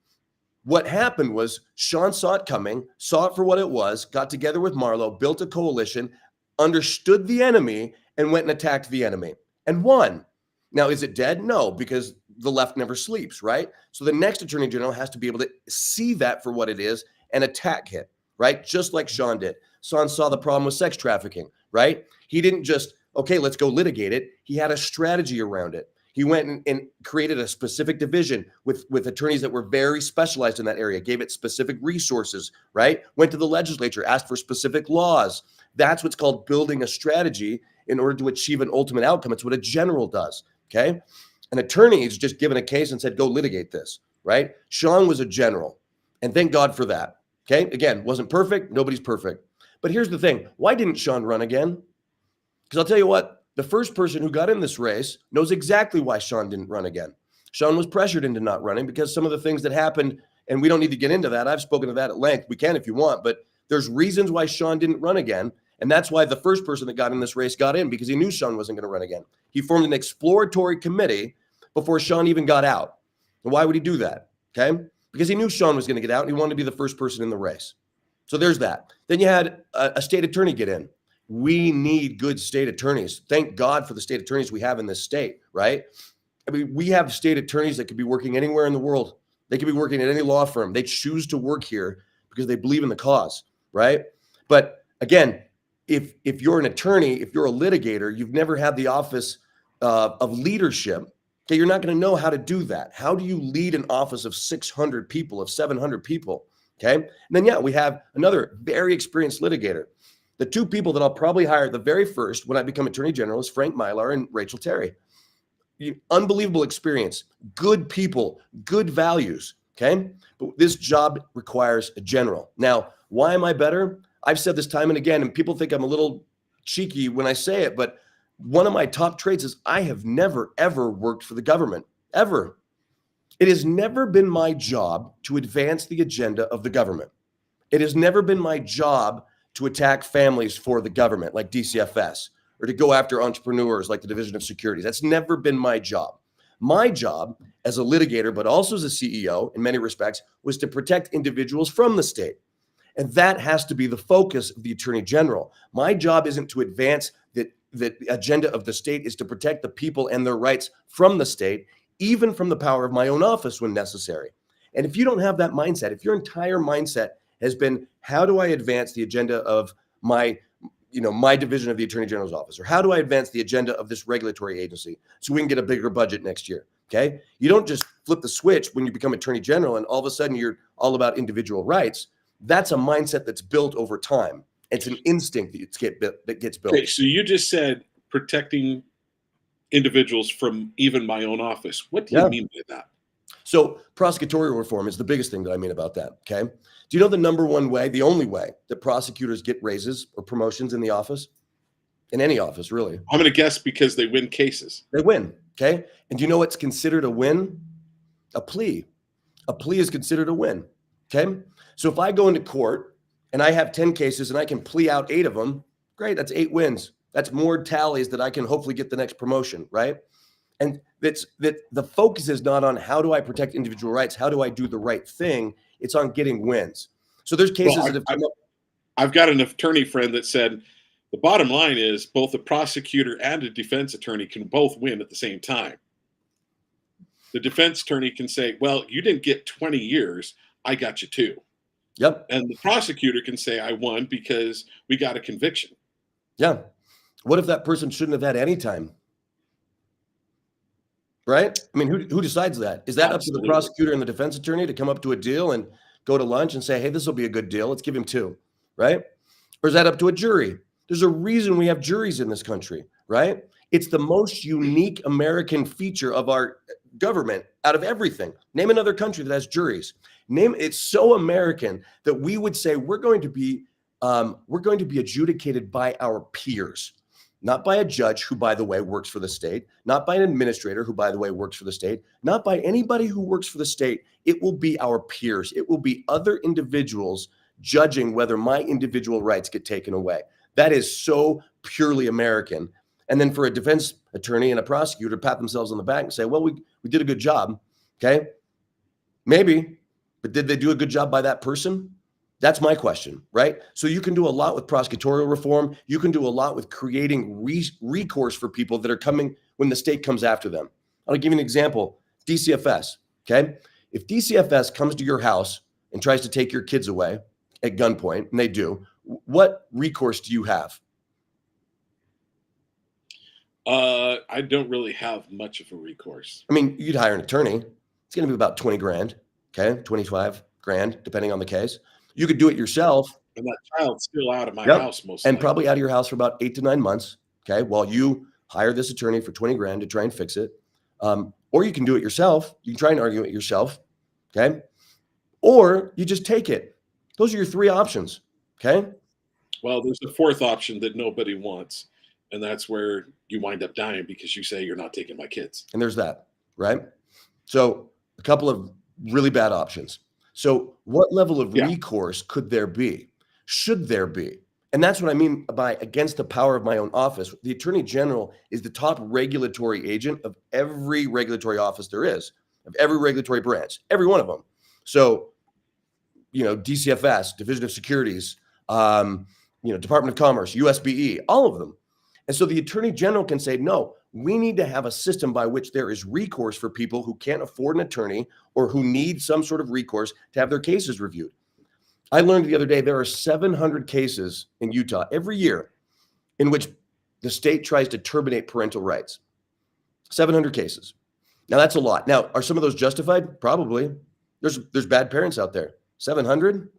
What happened was Sean saw it coming, saw it for what it was, got together with Marlo, built a coalition, understood the enemy, and went and attacked the enemy and won. Now, is it dead? No, because the left never sleeps, right? So the next attorney general has to be able to see that for what it is and attack it, right? Just like Sean did. Sean saw the problem with sex trafficking, right? He didn't just, okay, let's go litigate it. He had a strategy around it. He went and created a specific division with attorneys that were very specialized in that area, gave it specific resources, right? Went to the legislature, asked for specific laws. That's what's called building a strategy in order to achieve an ultimate outcome. It's what a general does, okay? An attorney is just given a case and said, go litigate this, right? Sean was a general, and thank God for that, okay? Again, wasn't perfect. Nobody's perfect. But here's the thing. Why didn't Sean run again? Because I'll tell you what, the first person who got in this race knows exactly why Sean didn't run again. Sean was pressured into not running because some of the things that happened, and we don't need to get into that. I've spoken to that at length. We can if you want, but there's reasons why Sean didn't run again. And that's why the first person that got in this race got in, because he knew Sean wasn't going to run again. He formed an exploratory committee before Sean even got out. And why would he do that? Okay? Because he knew Sean was going to get out and he wanted to be the first person in the race. So there's that. Then you had a state attorney get in. We need good state attorneys. Thank God for the state attorneys we have in this state, right? I mean, we have state attorneys that could be working anywhere in the world. They could be working at any law firm. They choose to work here because they believe in the cause, right? But again, if you're an attorney, if you're a litigator, you've never had the office of leadership, okay, you're not going to know how to do that. How do you lead an office of 600 people, of 700 people, okay? And then, yeah, we have another very experienced litigator. The two people that I'll probably hire the very first when I become attorney general is Frank Mylar and Rachel Terry. Unbelievable experience, good people, good values, okay? But this job requires a general. Now, why am I better? I've said this time and again, and people think I'm a little cheeky when I say it, but one of my top traits is I have never, ever worked for the government, ever. It has never been my job to advance the agenda of the government. It has never been my job to attack families for the government like DCFS or to go after entrepreneurs like the Division of Securities. That's never been my job. My job as a litigator, but also as a CEO in many respects, was to protect individuals from the state. And that has to be the focus of the Attorney General. My job isn't to advance the agenda of the state, is to protect the people and their rights from the state, even from the power of my own office when necessary. And if you don't have that mindset, if your entire mindset has been, how do I advance the agenda of my division of the Attorney General's office? Or how do I advance the agenda of this regulatory agency so we can get a bigger budget next year? Okay. You don't just flip the switch when you become Attorney General and all of a sudden you're all about individual rights. That's a mindset that's built over time. It's an instinct that gets built. Okay, so you just said protecting individuals from even my own office. What do you mean by that? So prosecutorial reform is the biggest thing that I mean about that, okay? Do you know the number one way, the only way that prosecutors get raises or promotions in the office? In any office, really. I'm going to guess because they win cases. They win, okay? And do you know what's considered a win? A plea. A plea is considered a win, okay? So if I go into court and I have 10 cases and I can plea out 8 of them, great, that's 8 wins. That's more tallies that I can hopefully get the next promotion, right? And that the focus is not on how do I protect individual rights, how do I do the right thing? It's on getting wins. So there's cases that have come up. I've got an attorney friend that said the bottom line is both a prosecutor and a defense attorney can both win at the same time. The defense attorney can say, well, you didn't get 20 years, I got you 2. Yep. And the prosecutor can say, I won because we got a conviction. Yeah. What if that person shouldn't have had any time? right? I mean, who decides that? Is that up to Absolutely. the prosecutor and the defense attorney to come up to a deal and go to lunch and say, hey, this will be a good deal. Let's give him 2, right? Or is that up to a jury? There's a reason we have juries in this country, right? It's the most unique American feature of our government out of everything. Name another country that has juries. It's so American that we would say we're going to be adjudicated by our peers, not by a judge who, by the way, works for the state, not by an administrator who, by the way, works for the state, not by anybody who works for the state. It will be our peers. It will be other individuals judging whether my individual rights get taken away. That is so purely American. And then for a defense attorney and a prosecutor to pat themselves on the back and say, well, we did a good job. Okay. Maybe, but did they do a good job by that person? That's my question, right? So you can do a lot with prosecutorial reform. You can do a lot with creating recourse for people that are coming when the state comes after them. I'll give you an example. DCFS, okay? If DCFS comes to your house and tries to take your kids away at gunpoint, and they do, what recourse do you have? I don't really have much of a recourse. I mean, you'd hire an attorney. It's going to be about 20 grand, okay? 25 grand, depending on the case. You could do it yourself. And that child's still out of my house most and likely. probably out of your house for about 8 to 9 months, okay? While you hire this attorney for 20 grand to try and fix it. Or you can do it yourself. You can try and argue it yourself, okay? Or you just take it. Those are your 3 options, okay? Well, there's a 4th option that nobody wants, and that's where you wind up dying because you say you're not taking my kids. And there's that, right? So a couple of really bad options. So what level of recourse could there be? Should there be? And that's what I mean by against the power of my own office. The Attorney General is the top regulatory agent of every regulatory office there is, of every regulatory branch, every one of them. So, DCFS, Division of Securities, Department of Commerce, USBE, all of them. And so the Attorney General can say, no, we need to have a system by which there is recourse for people who can't afford an attorney or who need some sort of recourse to have their cases reviewed. I learned the other day there are 700 cases in Utah every year in which the state tries to terminate parental rights. 700 cases. Now that's a lot. Now, are some of those justified? Probably. There's bad parents out there. 700?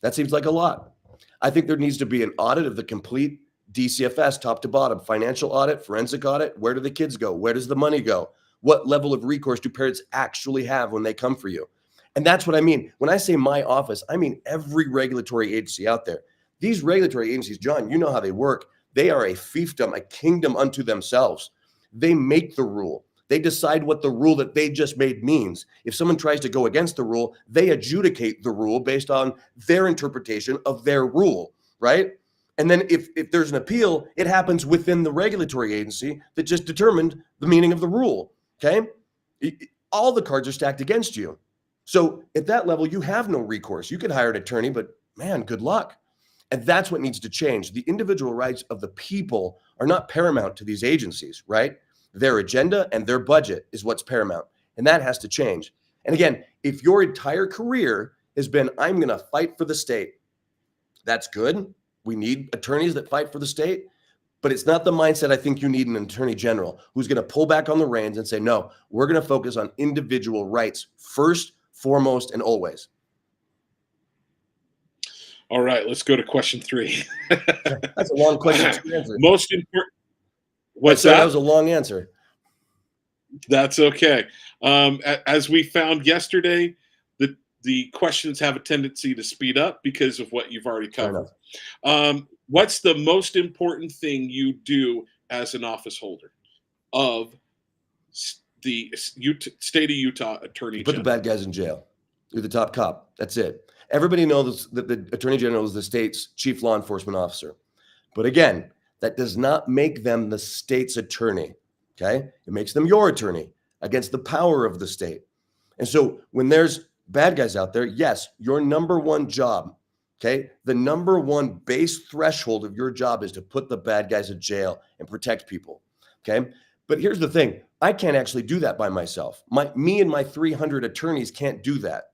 That seems like a lot. I think there needs to be an audit of the complete DCFS, top to bottom, financial audit, forensic audit. Where do the kids go? Where does the money go? What level of recourse do parents actually have when they come for you? And that's what I mean. When I say my office, I mean every regulatory agency out there. These regulatory agencies, John, you know how they work. They are a fiefdom, a kingdom unto themselves. They make the rule. They decide what the rule that they just made means. If someone tries to go against the rule, they adjudicate the rule based on their interpretation of their rule, right? And then if there's an appeal, it happens within the regulatory agency that just determined the meaning of the rule, okay? All the cards are stacked against you. So at that level, you have no recourse. You could hire an attorney, but man, good luck. And that's what needs to change. The individual rights of the people are not paramount to these agencies, right? Their agenda and their budget is what's paramount. And that has to change. And again, if your entire career has been, I'm going to fight for the state, that's good. We need attorneys that fight for the state, but it's not the mindset I think you need an attorney general who's going to pull back on the reins and say, no, we're going to focus on individual rights first, foremost, and always. All right, let's go to question 3. That's a long question to answer. Most important. What's that? that? That was a long answer. That's okay. As we found yesterday, the questions have a tendency to speed up because of what you've already covered. What's the most important thing you do as an office holder of the state of Utah Attorney General? Put the bad guys in jail. You're the top cop. That's it. Everybody knows that the Attorney General is the state's chief law enforcement officer. But again, that does not make them the state's attorney, okay? It makes them your attorney against the power of the state. And so when there's bad guys out there, yes, your number one job, okay? The number one base threshold of your job is to put the bad guys in jail and protect people, okay? But here's the thing. I can't actually do that by myself. Me and my 300 attorneys can't do that,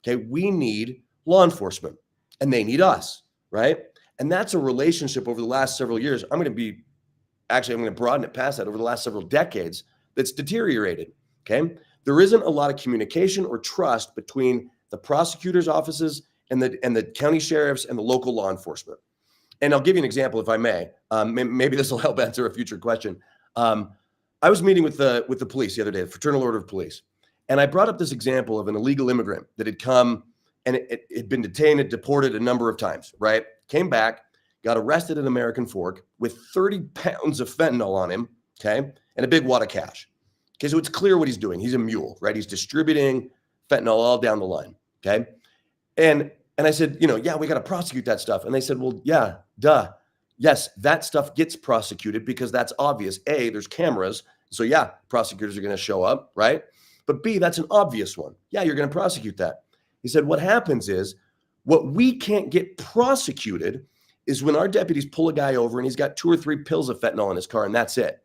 okay? We need law enforcement and they need us, right? And that's a relationship over the last several years. I'm going to broaden it past that over the last several decades that's deteriorated. Okay. There isn't a lot of communication or trust between the prosecutor's offices and the county sheriffs and the local law enforcement. And I'll give you an example, if I may. Maybe this will help answer a future question. I was meeting with the police the other day, the Fraternal Order of Police, and I brought up this example of an illegal immigrant that had come and it had been detained and deported a number of times, right? Came back, got arrested at American Fork with 30 pounds of fentanyl on him, okay, and a big wad of cash. Okay, so it's clear what he's doing. He's a mule, right? He's distributing fentanyl all down the line, okay? And I said, yeah, we got to prosecute that stuff. And they said, well, yeah, duh. Yes, that stuff gets prosecuted because that's obvious. A, there's cameras. So yeah, prosecutors are going to show up, right? But B, that's an obvious one. Yeah, you're going to prosecute that. He said, what happens is what we can't get prosecuted is when our deputies pull a guy over and he's got 2 or 3 pills of fentanyl in his car and that's it.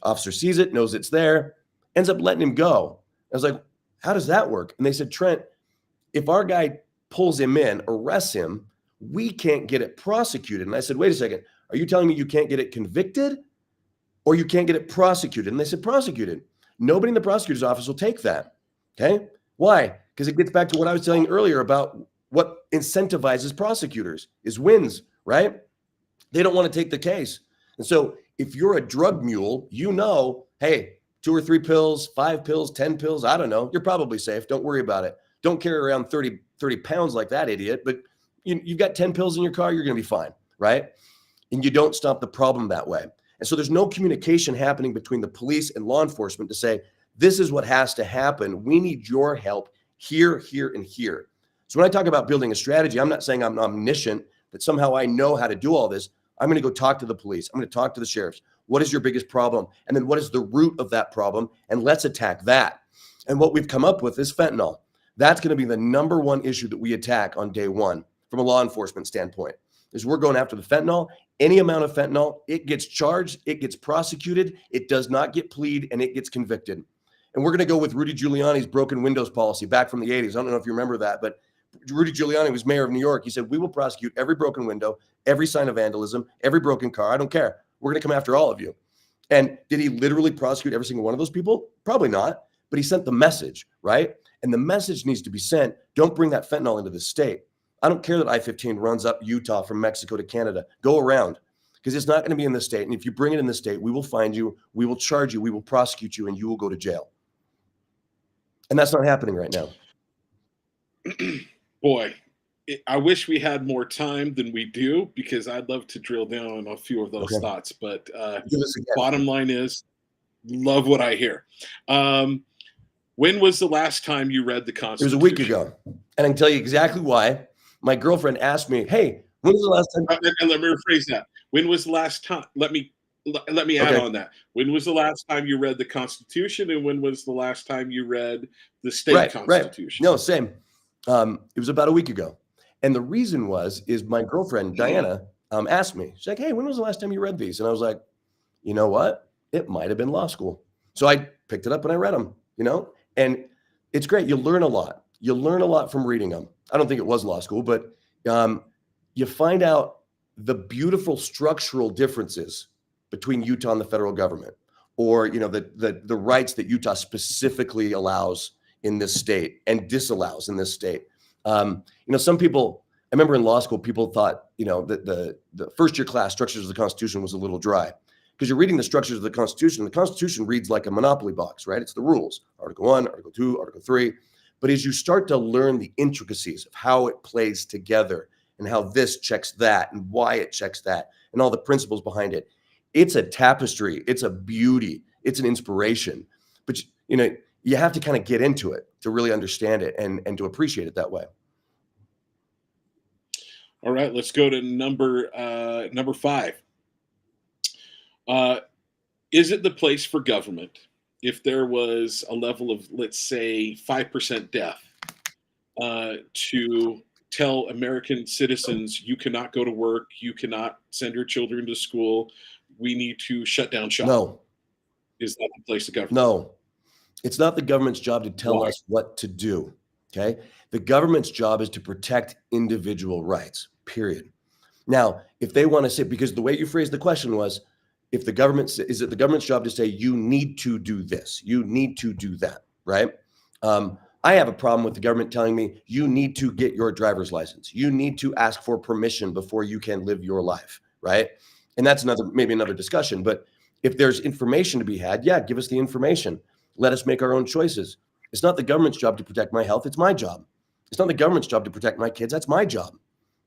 Officer sees it, knows it's there, ends up letting him go. I was like, how does that work? And they said, Trent, if our guy pulls him in, arrests him, we can't get it prosecuted. And I said, wait a second, are you telling me you can't get it convicted or you can't get it prosecuted? And they said, prosecuted. Nobody in the prosecutor's office will take that. Okay. Why? Because it gets back to what I was telling you earlier about what incentivizes prosecutors is wins, right? They don't want to take the case. And so if you're a drug mule, hey, 2 or 3 pills, 5 pills, 10 pills, I don't know, you're probably safe. Don't worry about it. Don't carry around 30 pounds like that idiot, but you've got 10 pills in your car, you're going to be fine, right? And you don't stop the problem that way. And so there's no communication happening between the police and law enforcement to say, this is what has to happen. We need your help here, here, and here. So when I talk about building a strategy, I'm not saying I'm omniscient, that somehow I know how to do all this. I'm going to go talk to the police. I'm going to talk to the sheriffs. What is your biggest problem? And then what is the root of that problem? And let's attack that. And what we've come up with is fentanyl. That's going to be the number one issue that we attack on day one from a law enforcement standpoint, is we're going after the fentanyl. Any amount of fentanyl, it gets charged, it gets prosecuted, it does not get plead, and it gets convicted. And we're going to go with Rudy Giuliani's broken windows policy back from the 80s. I don't know if you remember that, but Rudy Giuliani was mayor of New York. He said, we will prosecute every broken window, every sign of vandalism, every broken car. I don't care. We're going to come after all of you. And did he literally prosecute every single one of those people? Probably not, but he sent the message, right? And the message needs to be sent. Don't bring that fentanyl into the state. I don't care that I-15 runs up Utah from Mexico to Canada. Go around, because it's not going to be in the state. And if you bring it in the state, we will find you, we will charge you, we will prosecute you, and you will go to jail. And that's not happening right now. Boy, I wish we had more time than we do, because I'd love to drill down on a few of those thoughts. But bottom line is, love what I hear. When was the last time you read the Constitution? It was a week ago. And I can tell you exactly why. My girlfriend asked me, hey, when was the last time? And let me rephrase that. When was the last time? Let me add on that. When was the last time you read the Constitution, and when was the last time you read the state Constitution? No, same. It was about a week ago. And the reason is my girlfriend, Diana, asked me, she's like, hey, when was the last time you read these? And I was like, you know what? It might've been law school. So I picked it up and I read them, and it's great. You learn a lot. You learn a lot from reading them. I don't think it was law school, but you find out the beautiful structural differences between Utah and the federal government, or the rights that Utah specifically allows in this state and disallows in this state. Some people, I remember in law school, people thought that the first year class, Structures of the Constitution, was a little dry, because you're reading the structures of the Constitution. The Constitution reads like a Monopoly box, right? It's the rules, Article 1, Article 2, Article 3. But as you start to learn the intricacies of how it plays together and how this checks that and why it checks that and all the principles behind it, it's a tapestry. It's a beauty. It's an inspiration. But, you have to kind of get into it to really understand it and to appreciate it that way. All right, let's go to number 5. Is it the place for government, if there was a level of, let's say, 5% death, to tell American citizens, you cannot go to work, you cannot send your children to school, we need to shut down shop? No. Is that the place of government? No. It's not the government's job to tell us what to do, okay? The government's job is to protect individual rights, period. Now, if they want to say, because the way you phrased the question was, if the government, is it the government's job to say, you need to do this, you need to do that, right? I have a problem with the government telling me you need to get your driver's license. You need to ask for permission before you can live your life, right? And that's maybe another discussion. But if there's information to be had, yeah, give us the information. Let us make our own choices. It's not the government's job to protect my health. It's my job. It's not the government's job to protect my kids. That's my job.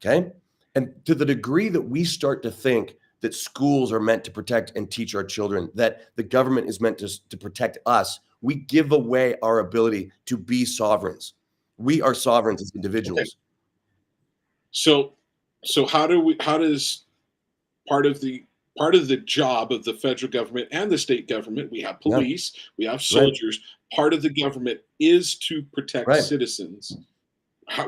Okay. And to the degree that we start to think that schools are meant to protect and teach our children, that the government is meant to protect us, we give away our ability to be sovereigns. We are sovereigns as individuals. Okay. So how does part of the job of the federal government and the state government, we have police, we have soldiers, part of the government is to protect citizens.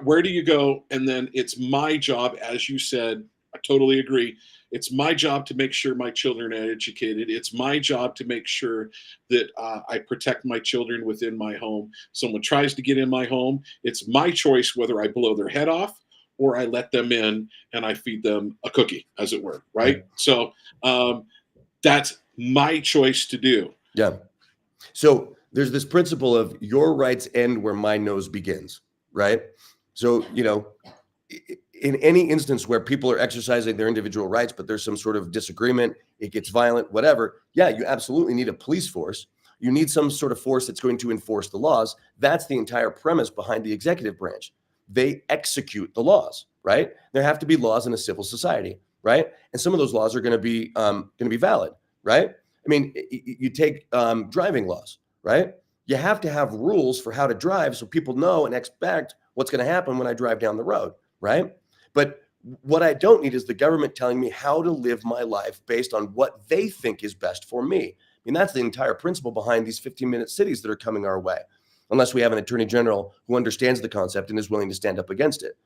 Where do you go? And then it's my job, as you said, I totally agree. It's my job to make sure my children are educated. It's my job to make sure that I protect my children within my home. Someone tries to get in my home, it's my choice whether I blow their head off or I let them in and I feed them a cookie, as it were, right? So that's my choice to do. Yeah. So there's this principle of your rights end where my nose begins, right? So, you know, in any instance where people are exercising their individual rights, but there's some sort of disagreement, it gets violent, whatever. Yeah, you absolutely need a police force. You need some sort of force that's going to enforce the laws. That's the entire premise behind the executive branch. They execute the laws, right? There have to be laws in a civil society, right? And some of those laws are going to be valid, right? I mean, you take driving laws, right? You have to have rules for how to drive so people know and expect what's going to happen when I drive down the road, right? But what I don't need is the government telling me how to live my life based on what they think is best for me. I mean, that's the entire principle behind these 15-minute cities that are coming our way, unless we have an attorney general who understands the concept and is willing to stand up against it.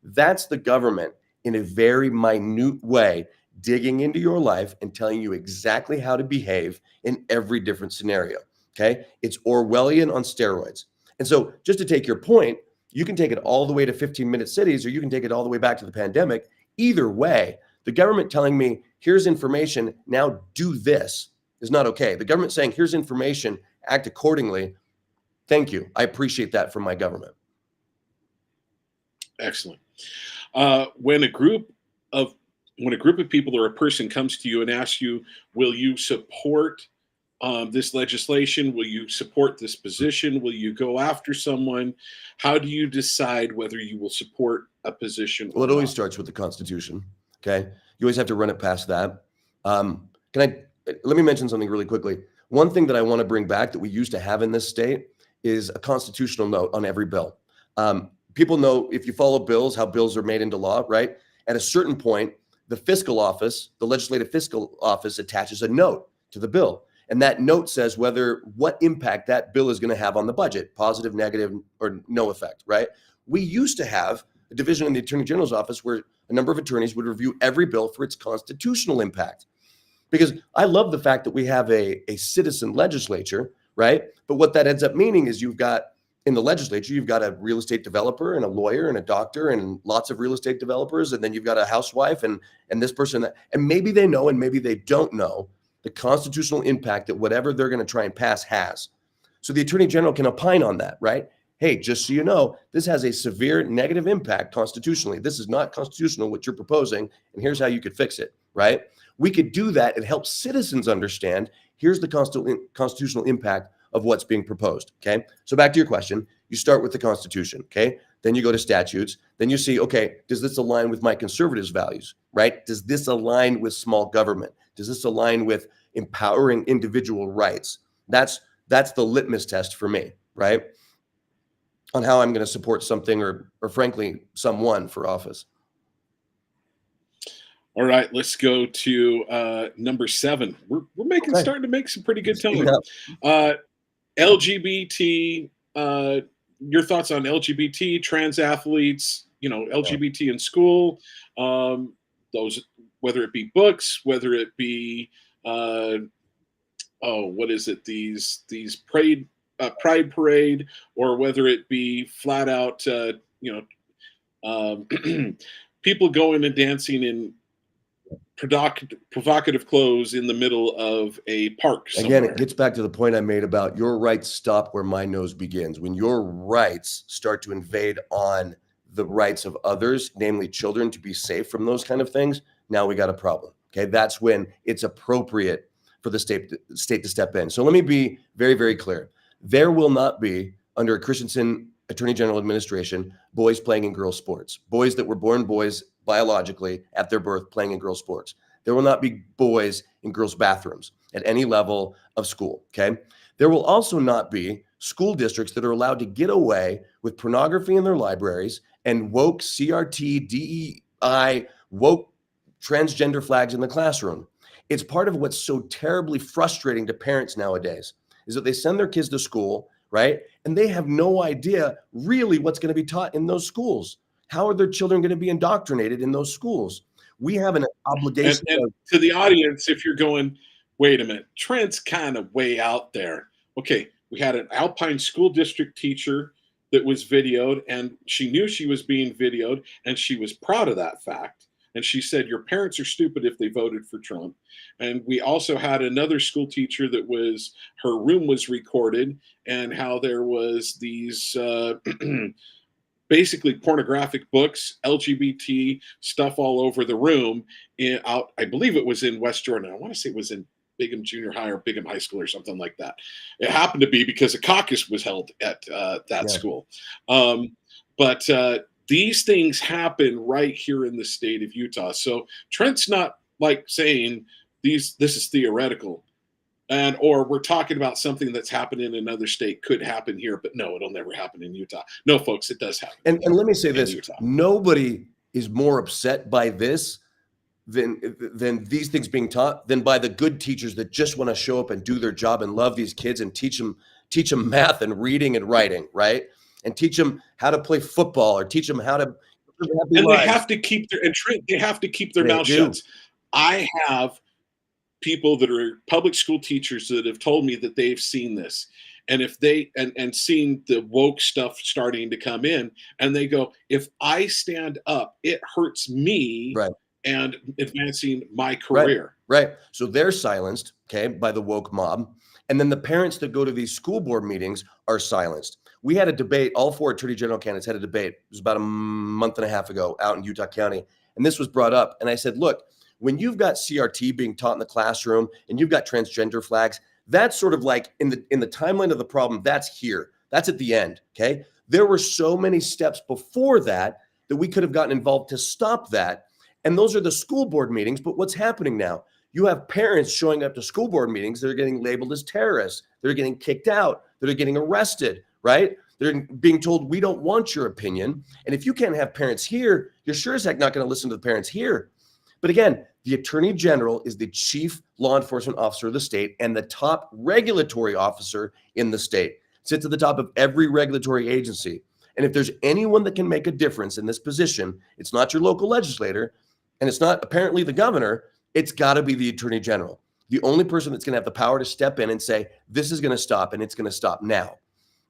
That's the government in a very minute way digging into your life and telling you exactly how to behave in every different scenario, okay? It's Orwellian on steroids. And so just to take your point, you can take it all the way to 15-minute cities, or you can take it all the way back to the pandemic. Either way, the government telling me, here's information, now do this, is not okay. The government saying, here's information, act accordingly. Thank you. I appreciate that from my government. Excellent. When a group of people or a person comes to you and asks you, will you support this legislation? Will you support this position? Will you go after someone? How do you decide whether you will support a position? Well, it always starts with the Constitution. Okay. You always have to run it past that. Let me mention something really quickly. One thing that I want to bring back that we used to have in this state is a constitutional note on every bill. People know, if you follow bills, how bills are made into law, right? At a certain point, the fiscal office, the legislative fiscal office, attaches a note to the bill. And that note says what impact that bill is going to have on the budget, positive, negative, or no effect, right? We used to have a division in the Attorney General's office where a number of attorneys would review every bill for its constitutional impact. Because I love the fact that we have a citizen legislature, right? But what that ends up meaning is in the legislature, you've got a real estate developer and a lawyer and a doctor and lots of real estate developers. And then you've got a housewife and this person, and maybe they know and maybe they don't know the constitutional impact that whatever they're going to try and pass has. So the Attorney General can opine on that, right? Hey, just so you know, this has a severe negative impact constitutionally. This is not constitutional, what you're proposing, and here's how you could fix it, right? We could do that and help citizens understand, here's the constitutional impact of what's being proposed, okay? So back to your question, you start with the Constitution, okay? Then you go to statutes. Then you see, okay, does this align with my conservative values, right? Does this align with small government? Does this align with empowering individual rights? That's the litmus test for me, right? On how I'm going to support something or frankly, someone for office. All right, let's go to number 7. We're starting to make some pretty good time. LGBT, your thoughts on LGBT, trans athletes, LGBT in school, those, whether it be books, whether it be, what is it? These pride parade, or whether it be flat out, people going and dancing in provocative clothes in the middle of a park somewhere. Again, it gets back to the point I made about your rights stop where my nose begins. When your rights start to invade on the rights of others, namely children, to be safe from those kind of things, now we got a problem. Okay, that's when it's appropriate for the state to step in. So let me be very, very clear. There will not be, under a Christensen Attorney General administration, boys playing in girls' sports. Boys that were born boys biologically at their birth playing in girls' sports. There will not be boys in girls' bathrooms at any level of school, okay? There will also not be school districts that are allowed to get away with pornography in their libraries and woke CRT, DEI, woke transgender flags in the classroom. It's part of what's so terribly frustrating to parents nowadays is that they send their kids to school, right? And they have no idea really what's going to be taught in those schools. How are their children going to be indoctrinated in those schools? We have an obligation. And to the audience, if you're going, wait a minute, Trent's kind of way out there. Okay, we had an Alpine school district teacher that was videoed, and she knew she was being videoed, and she was proud of that fact. And she said, your parents are stupid if they voted for Trump. And we also had another school teacher that was, her room was recorded, and how there was these basically pornographic books, LGBT stuff all over the room. I believe it was in West Jordan. I want to say it was in Bigham Junior High or Bigham High School or something like that. It happened to be because a caucus was held at that school. But these things happen right here in the state of Utah. So Trent's not like saying this is theoretical. Or we're talking about something that's happened in another state could happen here, but no, it'll never happen in Utah. No, folks, it does happen. And let me say this: Utah. Nobody is more upset by this than these things being taught than by the good teachers that just want to show up and do their job and love these kids and teach them math and reading and writing, right? And teach them how to play football or teach them how to. And they have to keep their mouth shut. I have people that are public school teachers that have told me that they've seen this, and if they and seen the woke stuff starting to come in, and they go, if I stand up, it hurts me, right, and advancing my career. Right. So they're silenced, okay, by the woke mob, and then the parents that go to these school board meetings are silenced. We had a debate. All 4 attorney general candidates had a debate. It was about a month and a half ago out in Utah County, and this was brought up, and I said, look. When you've got CRT being taught in the classroom and you've got transgender flags, that's sort of like in the timeline of the problem, that's here. That's at the end, okay? There were so many steps before that we could have gotten involved to stop that. And those are the school board meetings. But what's happening now? You have parents showing up to school board meetings that are getting labeled as terrorists. They're getting kicked out. They're getting arrested, right? They're being told, we don't want your opinion. And if you can't have parents here, you're sure as heck not going to listen to the parents here. But again, the Attorney General is the chief law enforcement officer of the state and the top regulatory officer in the state. Sits at the top of every regulatory agency. And if there's anyone that can make a difference in this position, it's not your local legislator, and it's not apparently the governor, it's got to be the Attorney General. The only person that's going to have the power to step in and say, this is going to stop, and it's going to stop now.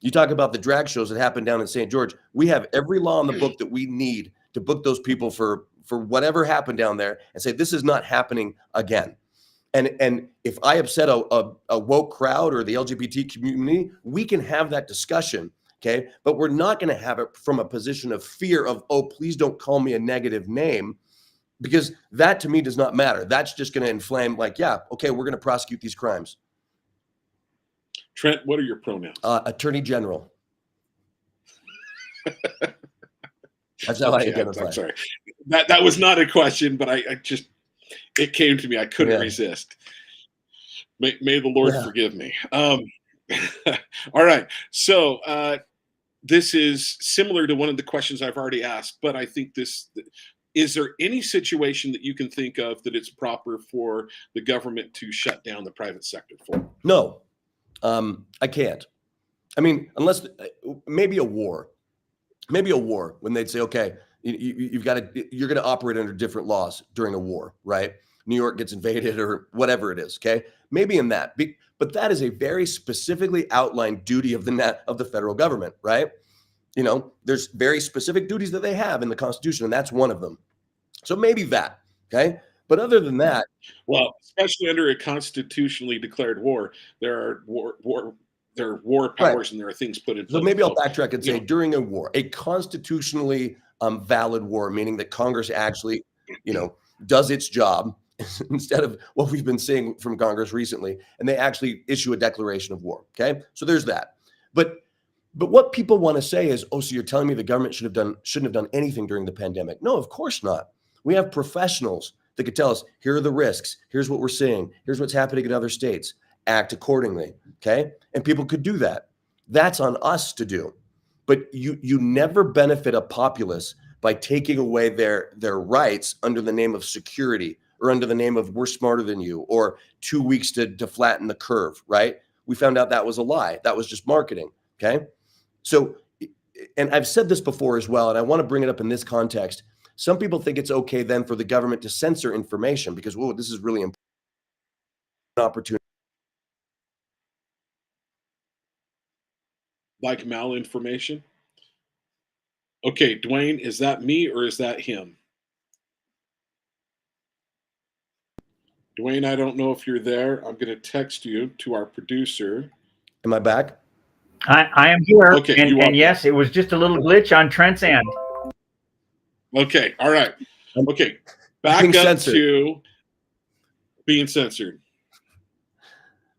You talk about the drag shows that happen down in St. George. We have every law in the book that we need to book those people for whatever happened down there and say, this is not happening again. And if I upset a woke crowd or the LGBT community, we can have that discussion, okay? But we're not going to have it from a position of fear of, oh, please don't call me a negative name, because that to me does not matter. That's just going to inflame like, yeah, okay, we're going to prosecute these crimes. Trent, what are your pronouns? Attorney General. That's how I identify. I'm sorry. That was not a question, but I just, it came to me. I couldn't resist. May the Lord forgive me. All right. So this is similar to one of the questions I've already asked, but I think is there any situation that you can think of that it's proper for the government to shut down the private sector for? No, I can't. I mean, unless maybe a war. Maybe a war when they'd say, okay, you're going to operate under different laws during a war, right? New York gets invaded or whatever it is. Okay. Maybe in that, but that is a very specifically outlined duty of the federal government, right? You know, there's very specific duties that they have in the Constitution, and that's one of them. So maybe that, okay. But other than that, Well, especially under a constitutionally declared war, there are war right. powers and there are things put in place. So maybe I'll backtrack and say, you know, during a war, a constitutionally valid war, meaning that Congress actually, does its job instead of what we've been seeing from Congress recently, and they actually issue a declaration of war. Okay, so there's that. But what people want to say is, oh, so you're telling me the government shouldn't have done anything during the pandemic? No, of course not. We have professionals that could tell us, here are the risks, here's what we're seeing, here's what's happening in other states. Act accordingly. Okay, and people could do that. That's on us to do. But you never benefit a populace by taking away their rights under the name of security or under the name of we're smarter than you or 2 weeks to flatten the curve, right? We found out that was a lie. That was just marketing, okay? So, and I've said this before as well, and I want to bring it up in this context. Some people think it's okay then for the government to censor information because, whoa, this is really important opportunity. like malinformation. Okay, Dwayne, is that me or is that him? Dwayne, I don't know if you're there. I'm going to text you to our producer. Am I back? I am here. Okay, and yes, it was just a little glitch on Trent's end. Okay, all right. Okay, back up censored. To being censored.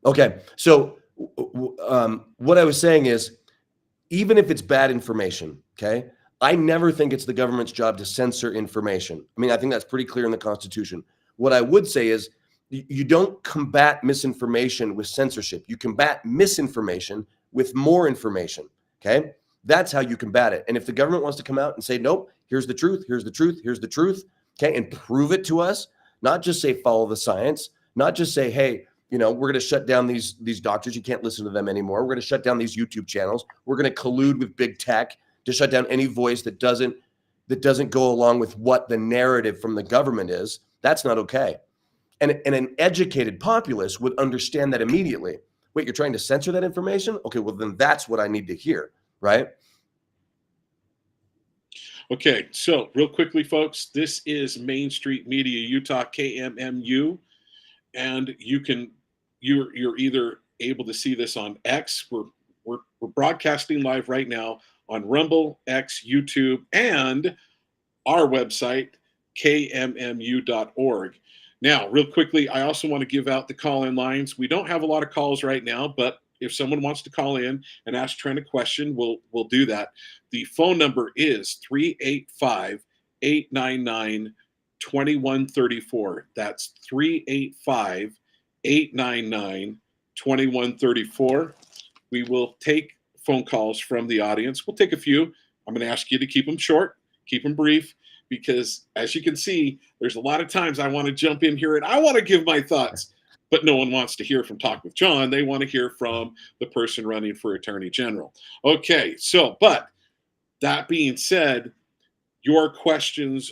Okay, so what I was saying is, even if it's bad information, okay, I never think it's the government's job to censor information. I mean, I think that's pretty clear in the Constitution. What I would say is you don't combat misinformation with censorship. You combat misinformation with more information, okay? That's how you combat it. And if the government wants to come out and say, nope, here's the truth, here's the truth, here's the truth, okay, and prove it to us, not just say follow the science, not just say, hey, we're going to shut down these doctors. You can't listen to them anymore. We're going to shut down these YouTube channels. We're going to collude with big tech to shut down any voice that doesn't go along with what the narrative from the government is. That's not okay. And an educated populace would understand that immediately. Wait, you're trying to censor that information? Okay, well, then that's what I need to hear, right? Okay, so real quickly, folks, this is Main Street Media Utah, KMMU, and you're either able to see this on X. We're broadcasting live right now on Rumble, X, YouTube, and our website, kmmu.org. Now, real quickly, I also want to give out the call-in lines. We don't have a lot of calls right now, but if someone wants to call in and ask Trent a question, we'll do that. The phone number is 385-899-2134. That's 385-899-2134. We will take phone calls from the audience. We'll take a few. I'm going to ask you to keep them short, keep them brief, because as you can see, there's a lot of times I want to jump in here and I want to give my thoughts, but no one wants to hear from Talk with John. They want to hear from the person running for Attorney General. Okay, so, but that being said, your questions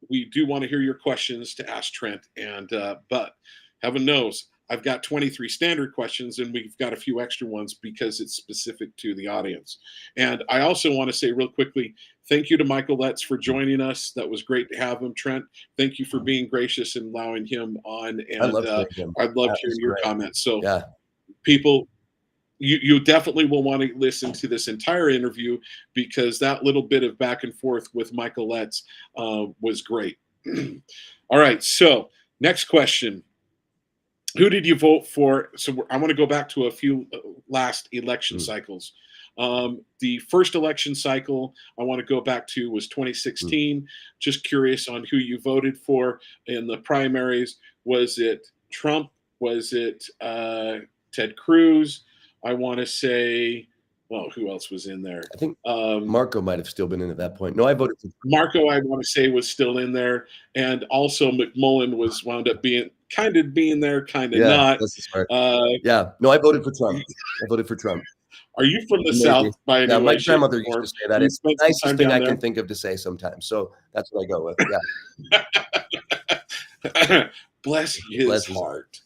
we do want to hear your questions to ask Trent, and but heaven knows, I've got 23 standard questions and we've got a few extra ones because it's specific to the audience. And I also want to say real quickly, thank you to Michael Letts for joining us. That was great to have him. Trent, thank you for being gracious and allowing him on. And I'd love hearing your comments. So yeah. People, you definitely will want to listen to this entire interview because that little bit of back and forth with Michael Letts was great. All right, so next question. Who did you vote for? So I want to go back to a few last election cycles. The first election cycle I want to go back to was 2016. Just curious on who you voted for in the primaries. Was it Trump? Was it Ted Cruz? I want to say, well, who else was in there? I think Marco might have still been in at that point. No, I voted for Marco. I want to say was still in there. And also McMullen was wound up being there, kind of not. That's smart. Yeah. No, I voted for Trump. I voted for Trump. Are you from the South by any way? My grandmother used to say that. It's the nicest thing I can think of to say sometimes. So that's what I go with. Yeah. Bless his heart.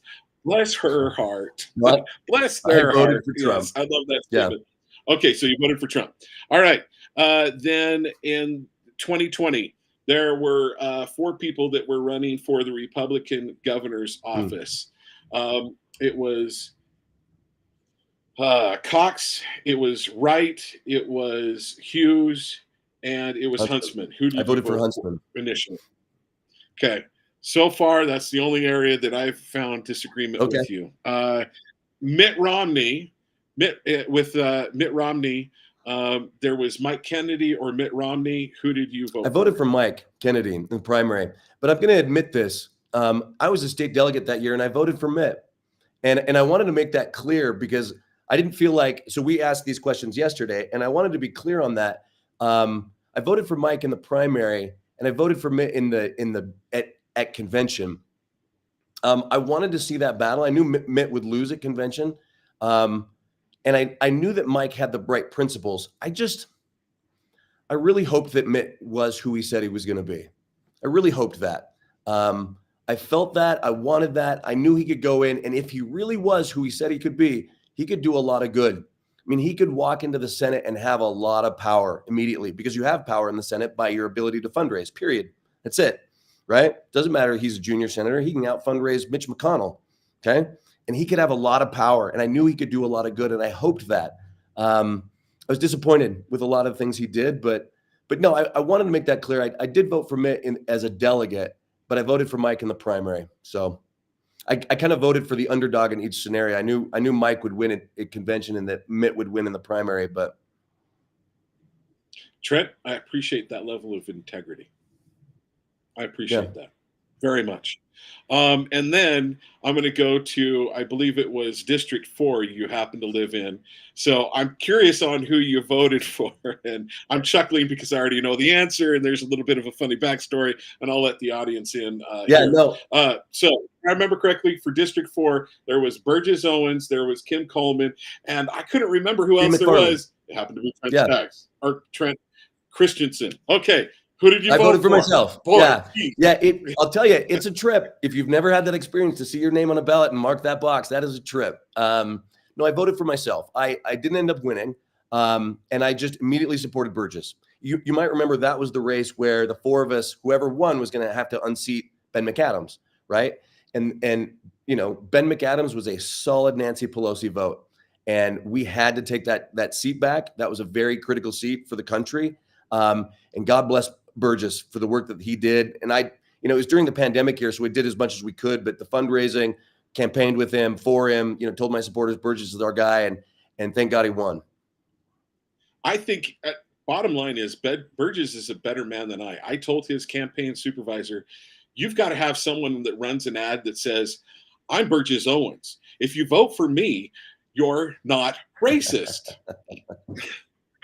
Bless her heart. What? Bless their heart. Yes, I love that statement. Yeah. Okay, so you voted for Trump. All right. Then in 2020, there were 4 people that were running for the Republican governor's office. It was Cox, it was Wright, it was Hughes, and it was Huntsman. Who did I you voted for vote Huntsman initially? Okay. So far, that's the only area that I've found disagreement with you. Mitt Romney, Mitt Romney, there was Mike Kennedy or Mitt Romney. Who did you vote for? I voted for Mike Kennedy in the primary, but I'm going to admit this. I was a state delegate that year, and I voted for Mitt. And I wanted to make that clear because I didn't feel like, so we asked these questions yesterday, and I wanted to be clear on that. I voted for Mike in the primary, and I voted for Mitt at convention. I wanted to see that battle. I knew Mitt would lose at convention. And I knew that Mike had the right principles. I really hoped that Mitt was who he said he was going to be. I really hoped that. I felt that. I wanted that. I knew he could go in. And if he really was who he said he could be, he could do a lot of good. I mean, he could walk into the Senate and have a lot of power immediately because you have power in the Senate by your ability to fundraise, period. That's it, right? Doesn't matter. He's a junior senator. He can out fundraise Mitch McConnell, okay? And he could have a lot of power. And I knew he could do a lot of good. And I hoped that. I was disappointed with a lot of things he did. But no, I wanted to make that clear. I did vote for Mitt as a delegate, but I voted for Mike in the primary. So I kind of voted for the underdog in each scenario. I knew Mike would win at convention and that Mitt would win in the primary. But Trent, I appreciate that level of integrity. I appreciate that very much. And then I'm going to go to, I believe it was District 4 you happen to live in. So I'm curious on who you voted for. And I'm chuckling because I already know the answer. And there's a little bit of a funny backstory. And I'll let the audience in. So if I remember correctly, for District 4, there was Burgess Owens, there was Kim Coleman, and I couldn't remember who else there was. It happened to be Trent Christensen. Okay. Who did you vote for? I voted for myself. Boy, I'll tell you, it's a trip. If you've never had that experience to see your name on a ballot and mark that box, that is a trip. No, I voted for myself. I didn't end up winning, and I just immediately supported Burgess. You might remember that was the race where the 4 of us, whoever won, was going to have to unseat Ben McAdams, right? And Ben McAdams was a solid Nancy Pelosi vote, and we had to take that seat back. That was a very critical seat for the country, and God bless Burgess for the work that he did. And it was during the pandemic here, so we did as much as we could, but the fundraising, campaigned with him, for him, told my supporters Burgess is our guy, and thank God he won. I think bottom line is Burgess is a better man than I. I told his campaign supervisor, you've got to have someone that runs an ad that says, I'm Burgess Owens. If you vote for me, you're not racist.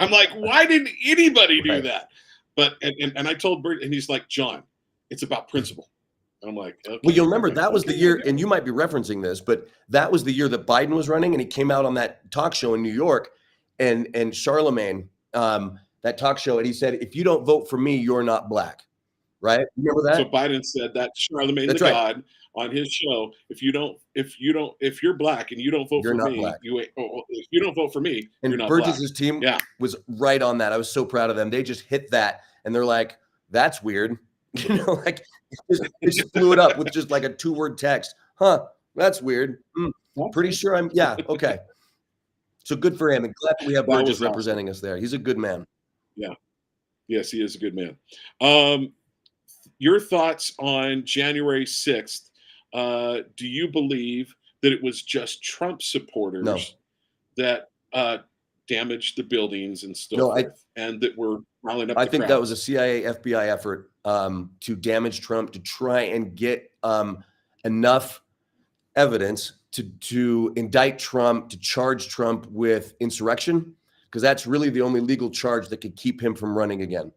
I'm like, why didn't anybody do that? But and I told Bert, and he's like, John, it's about principle. And I'm like, okay. Well, you'll remember that was the year, and you might be referencing this, but that was the year that Biden was running, and he came out on that talk show in New York, and Charlemagne, that talk show, and he said, if you don't vote for me, you're not black. Right? Remember that? So Biden said that Charlemagne the God on his show, if you're black and you don't vote for me, if you don't vote for me, and you're not Burgess's black. team was right on that. I was so proud of them. They just hit that, and they're like, that's weird. Like it just blew it up with just like a 2-word text. Huh? That's weird. Pretty sure okay. So good for him, and glad that we have Burgess representing us there. He's a good man. Yeah. Yes, he is a good man. Your thoughts on January 6th? Do you believe that it was just Trump supporters that damaged the buildings and stuff, and that were riling up the think crowd? that was a CIA, FBI effort to damage Trump, to try and get enough evidence to indict Trump, to charge Trump with insurrection, because that's really the only legal charge that could keep him from running again.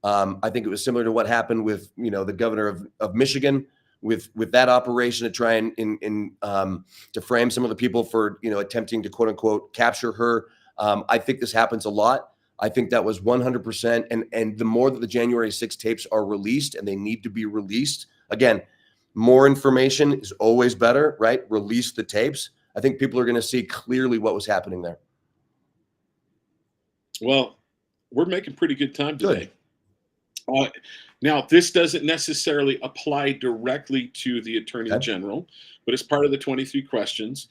I think it was similar to what happened with the governor of Michigan with that operation to try and to frame some of the people for attempting to quote unquote capture her. I think this happens a lot. I think that was 100%. And the more that the January 6th tapes are released, and they need to be released, again, more information is always better, right? Release the tapes. I think people are going to see clearly what was happening there. Well, we're making pretty good time today. Now, this doesn't necessarily apply directly to the Attorney Okay. General, but as part of the 23 questions,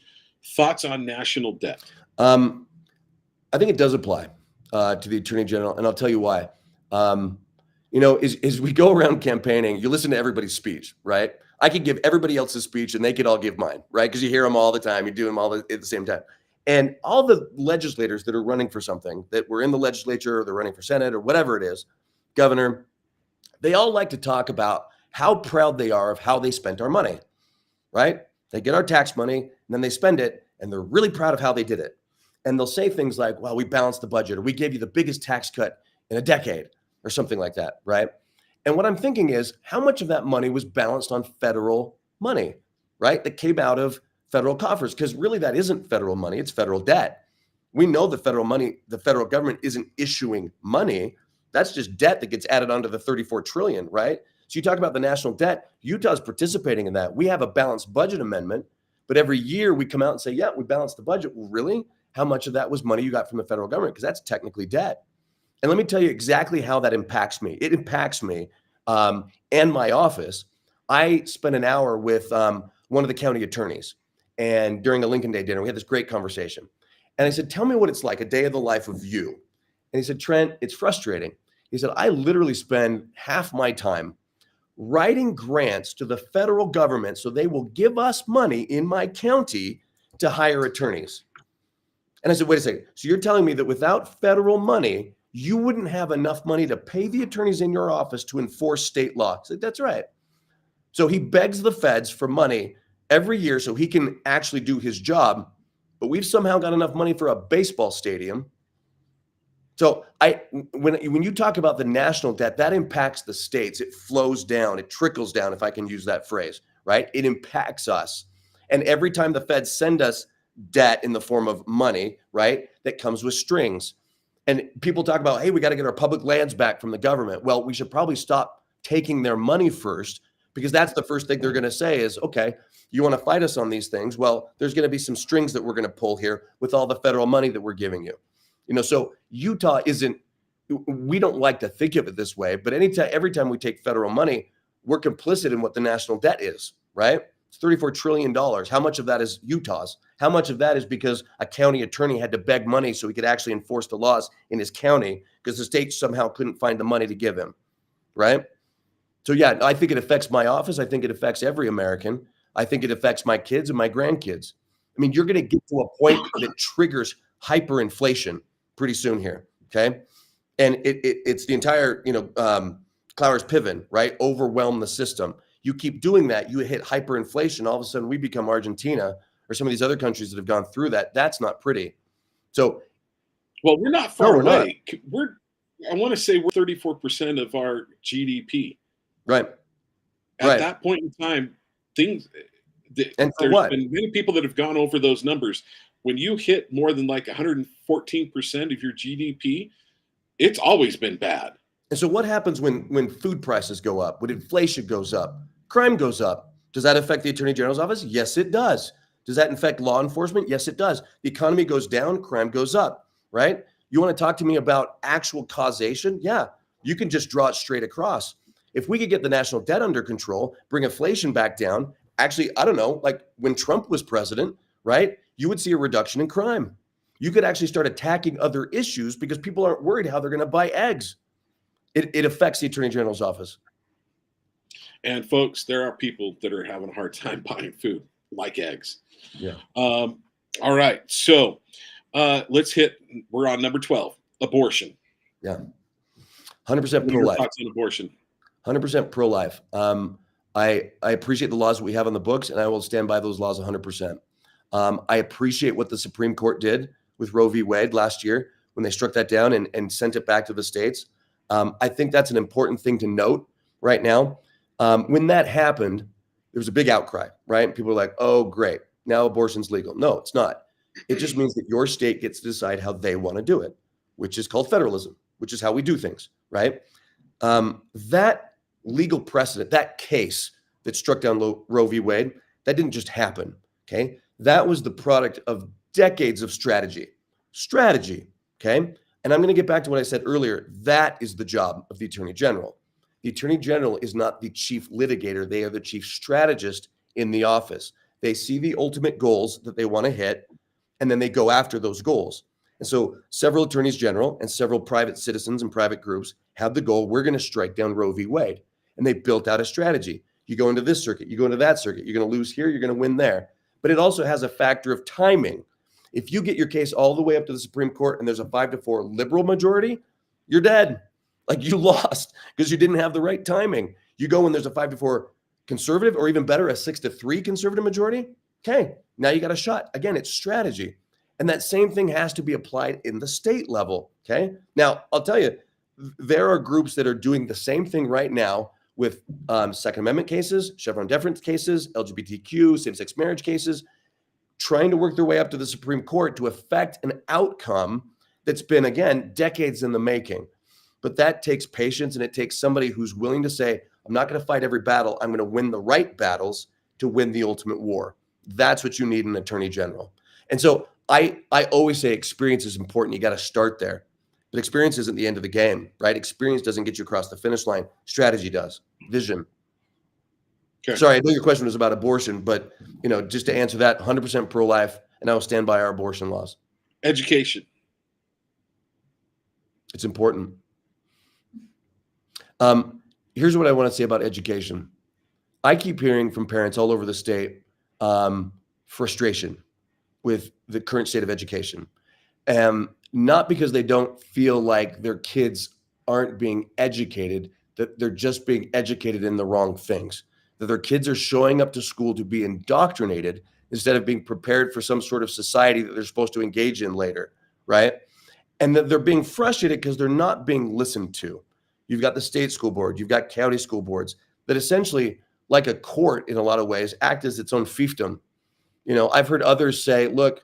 thoughts on national debt? I think it does apply to the Attorney General, and I'll tell you why. As we go around campaigning, you listen to everybody's speech, right? I could give everybody else's speech, and they could all give mine, right? Because you hear them all the time. You do them all at the same time. And all the legislators that are running for something, that were in the legislature, or they're running for Senate, or whatever it is, governor, they all like to talk about how proud they are of how they spent our money, right? They get our tax money, and then they spend it, and they're really proud of how they did it. And they'll say things like, well, we balanced the budget, or we gave you the biggest tax cut in a decade, or something like that, right? And what I'm thinking is, how much of that money was balanced on federal money, right? That came out of federal coffers, because really that isn't federal money, it's federal debt. We know the federal money, the federal government isn't issuing money. That's just debt that gets added onto the 34 trillion, right? So you talk about the national debt, Utah's participating in that. We have a balanced budget amendment, but every year we come out and say, yeah, we balanced the budget. Well, really? How much of that was money you got from the federal government? Because that's technically debt. And let me tell you exactly how that impacts me. It impacts me and my office. I spent an hour with one of the county attorneys, and during the Lincoln Day dinner, we had this great conversation. And I said, tell me what it's like, a day of the life of you. And he said, Trent, it's frustrating. He said, I literally spend half my time writing grants to the federal government so they will give us money in my county to hire attorneys. And I said, wait a second. So you're telling me that without federal money, you wouldn't have enough money to pay the attorneys in your office to enforce state law? I said, that's right. So he begs the feds for money every year so he can actually do his job, but we've somehow got enough money for a baseball stadium. So when you talk about the national debt, that impacts the states. It flows down, it trickles down, if I can use that phrase, right? It impacts us. And every time the feds send us debt in the form of money, right, that comes with strings. And people talk about, hey, we got to get our public lands back from the government. Well, we should probably stop taking their money first, because that's the first thing they're going to say is, okay, you want to fight us on these things? Well, there's going to be some strings that we're going to pull here with all the federal money that we're giving you. So Utah we don't like to think of it this way, but every time we take federal money, we're complicit in what the national debt is, right? It's $34 trillion. How much of that is Utah's? How much of that is because a county attorney had to beg money so he could actually enforce the laws in his county because the state somehow couldn't find the money to give him, right? So yeah, I think it affects my office. I think it affects every American. I think it affects my kids and my grandkids. I mean, you're going to get to a point that triggers hyperinflation pretty soon here, okay? And it's the entire, Clowers Piven, right? Overwhelm the system. You keep doing that, you hit hyperinflation. All of a sudden, we become Argentina or some of these other countries that have gone through that. That's not pretty. So, well, we're not far away. Not. I want to say we're 34% of our GDP. Right. At that point in time, there's been many people that have gone over those numbers. When you hit more than like 114% of your GDP, it's always been bad. And so what happens when food prices go up, when inflation goes up, crime goes up? Does that affect the Attorney General's office? Yes, it does. Does that affect law enforcement? Yes, it does. The economy goes down, crime goes up, right? You want to talk to me about actual causation? Yeah, you can just draw it straight across. If we could get the national debt under control, bring inflation back down, actually, I don't know, like when Trump was president, right? You would see a reduction in crime. You could actually start attacking other issues because people aren't worried how they're going to buy eggs. It affects the Attorney General's office. And folks, there are people that are having a hard time buying food, like eggs. Yeah. All right. So we're on number 12, abortion. Yeah. 100% pro-life. Thoughts on abortion? 100% pro-life. I appreciate the laws that we have on the books, and I will stand by those laws 100%. I appreciate what the Supreme Court did with Roe v. Wade last year when they struck that down and sent it back to the states. I think that's an important thing to note right now. When that happened, there was a big outcry, right? People were like, oh, great. Now abortion's legal. No, it's not. It just means that your state gets to decide how they want to do it, which is called federalism, which is how we do things, right? That legal precedent, that case that struck down Roe v. Wade, that didn't just happen, okay? That was the product of decades of strategy, okay? And I'm going to get back to what I said earlier. That is the job of the Attorney General, The attorney general is not the chief litigator. They are the chief strategist in the office. They see the ultimate goals that they want to hit, and then they go after those goals. And so several attorneys general and several private citizens and private groups have the goal, we're going to strike down Roe v. Wade. And they built out a strategy. You go into this circuit, you go into that circuit, you're going to lose here, you're going to win there. But it also has a factor of timing. If you get your case all the way up to the Supreme Court and there's a 5-4 liberal majority, you're dead. Like, you lost because you didn't have the right timing. You go when there's a 5-4 conservative, or even better, a 6-3 conservative majority. Okay, now you got a shot. Again, it's strategy. And that same thing has to be applied in the state level. Okay, now I'll tell you, there are groups that are doing the same thing right now with Second Amendment cases, Chevron deference cases, LGBTQ, same-sex marriage cases, trying to work their way up to the Supreme Court to affect an outcome that's been, again, decades in the making. But that takes patience, and it takes somebody who's willing to say, I'm not going to fight every battle. I'm going to win the right battles to win the ultimate war. That's what you need in an attorney general. And so I always say experience is important. You got to start there. But experience isn't the end of the game, right? Experience doesn't get you across the finish line. Strategy does. Vision. Okay. Sorry, I know your question was about abortion, but just to answer that, 100% pro-life, and I will stand by our abortion laws. Education. It's important. Here's what I want to say about education. I keep hearing from parents all over the state frustration with the current state of education. Not because they don't feel like their kids aren't being educated, that they're just being educated in the wrong things, that their kids are showing up to school to be indoctrinated instead of being prepared for some sort of society that they're supposed to engage in later, right? And that they're being frustrated because they're not being listened to. You've got the state school board, you've got county school boards that essentially, like a court in a lot of ways, act as its own fiefdom. I've heard others say, look,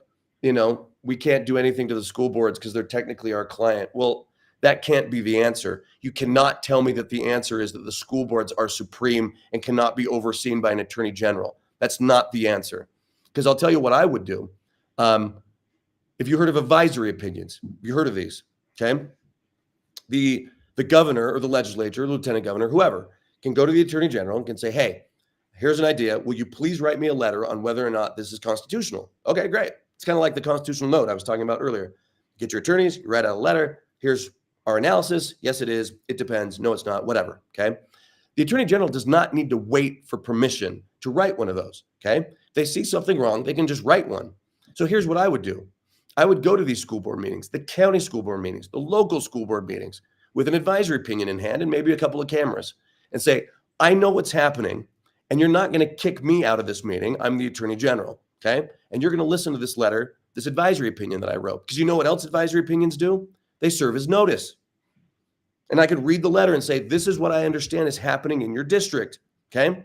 we can't do anything to the school boards because they're technically our client. Well, that can't be the answer. You cannot tell me that the answer is that the school boards are supreme and cannot be overseen by an attorney general. That's not the answer. Because I'll tell you what I would do. If you heard of advisory opinions, you heard of these, okay? The governor or the legislature, lieutenant governor, whoever, can go to the attorney general and can say, hey, here's an idea. Will you please write me a letter on whether or not this is constitutional? Okay, great. It's kind of like the constitutional note I was talking about earlier. Get your attorneys, you write out a letter. Here's our analysis. Yes, it is. It depends. No, it's not. Whatever. Okay. The attorney general does not need to wait for permission to write one of those. Okay. If they see something wrong, they can just write one. So here's what I would do. I would go to these school board meetings, the county school board meetings, the local school board meetings with an advisory opinion in hand and maybe a couple of cameras and say, I know what's happening and you're not going to kick me out of this meeting. I'm the attorney general. Okay. And you're going to listen to this letter, this advisory opinion that I wrote, because you know what else advisory opinions do? They serve as notice. And I could read the letter and say, this is what I understand is happening in your district. Okay.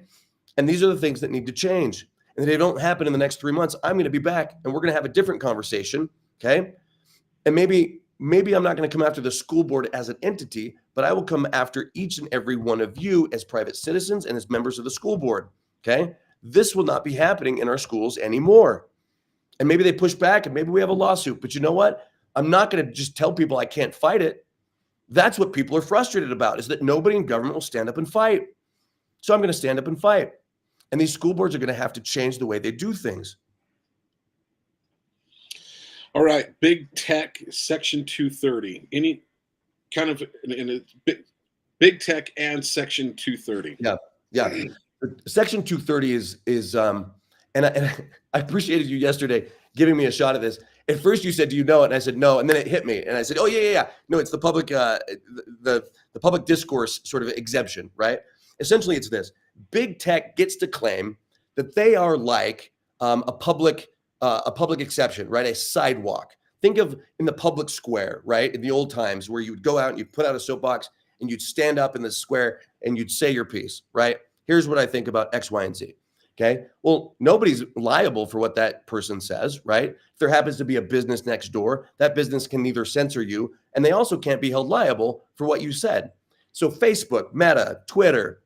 And these are the things that need to change. And if they don't happen in the next 3 months, I'm going to be back and we're going to have a different conversation. Okay. And maybe I'm not going to come after the school board as an entity, but I will come after each and every one of you as private citizens and as members of the school board. Okay. This will not be happening in our schools anymore. And maybe they push back and maybe we have a lawsuit, but you know what? I'm not going to just tell people I can't fight it. That's what people are frustrated about, is that nobody in government will stand up and fight. So I'm going to stand up and fight. And these school boards are going to have to change the way they do things. All right. Big tech, Section 230. Any kind of in a big tech and Section 230. Yeah. Section 230 is and I appreciated you yesterday giving me a shot at this. At first you said, do you know it? And I said, no. And then it hit me. And I said, oh, yeah. No, it's the public, the public discourse sort of exemption, right? Essentially, it's this. Big tech gets to claim that they are like a public exception, right? A sidewalk. Think of in the public square, right? In the old times where you would go out and you'd put out a soapbox and you'd stand up in the square and you'd say your piece, right? Here's what I think about X, Y, and Z. Okay. Well, nobody's liable for what that person says, right? If there happens to be a business next door, that business can neither censor you and they also can't be held liable for what you said. So Facebook, Meta, Twitter,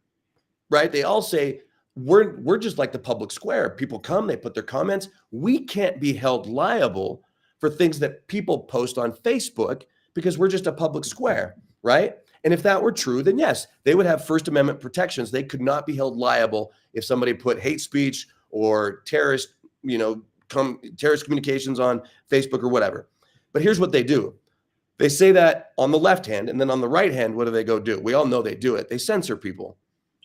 right? They all say, we're just like the public square. People come, they put their comments. We can't be held liable for things that people post on Facebook because we're just a public square, right? And if that were true, then yes, they would have First Amendment protections. They could not be held liable if somebody put hate speech or terrorist, terrorist communications on Facebook or whatever. But here's what they do. They say that on the left hand, and then on the right hand, what do they go do? We all know they do it. They censor people.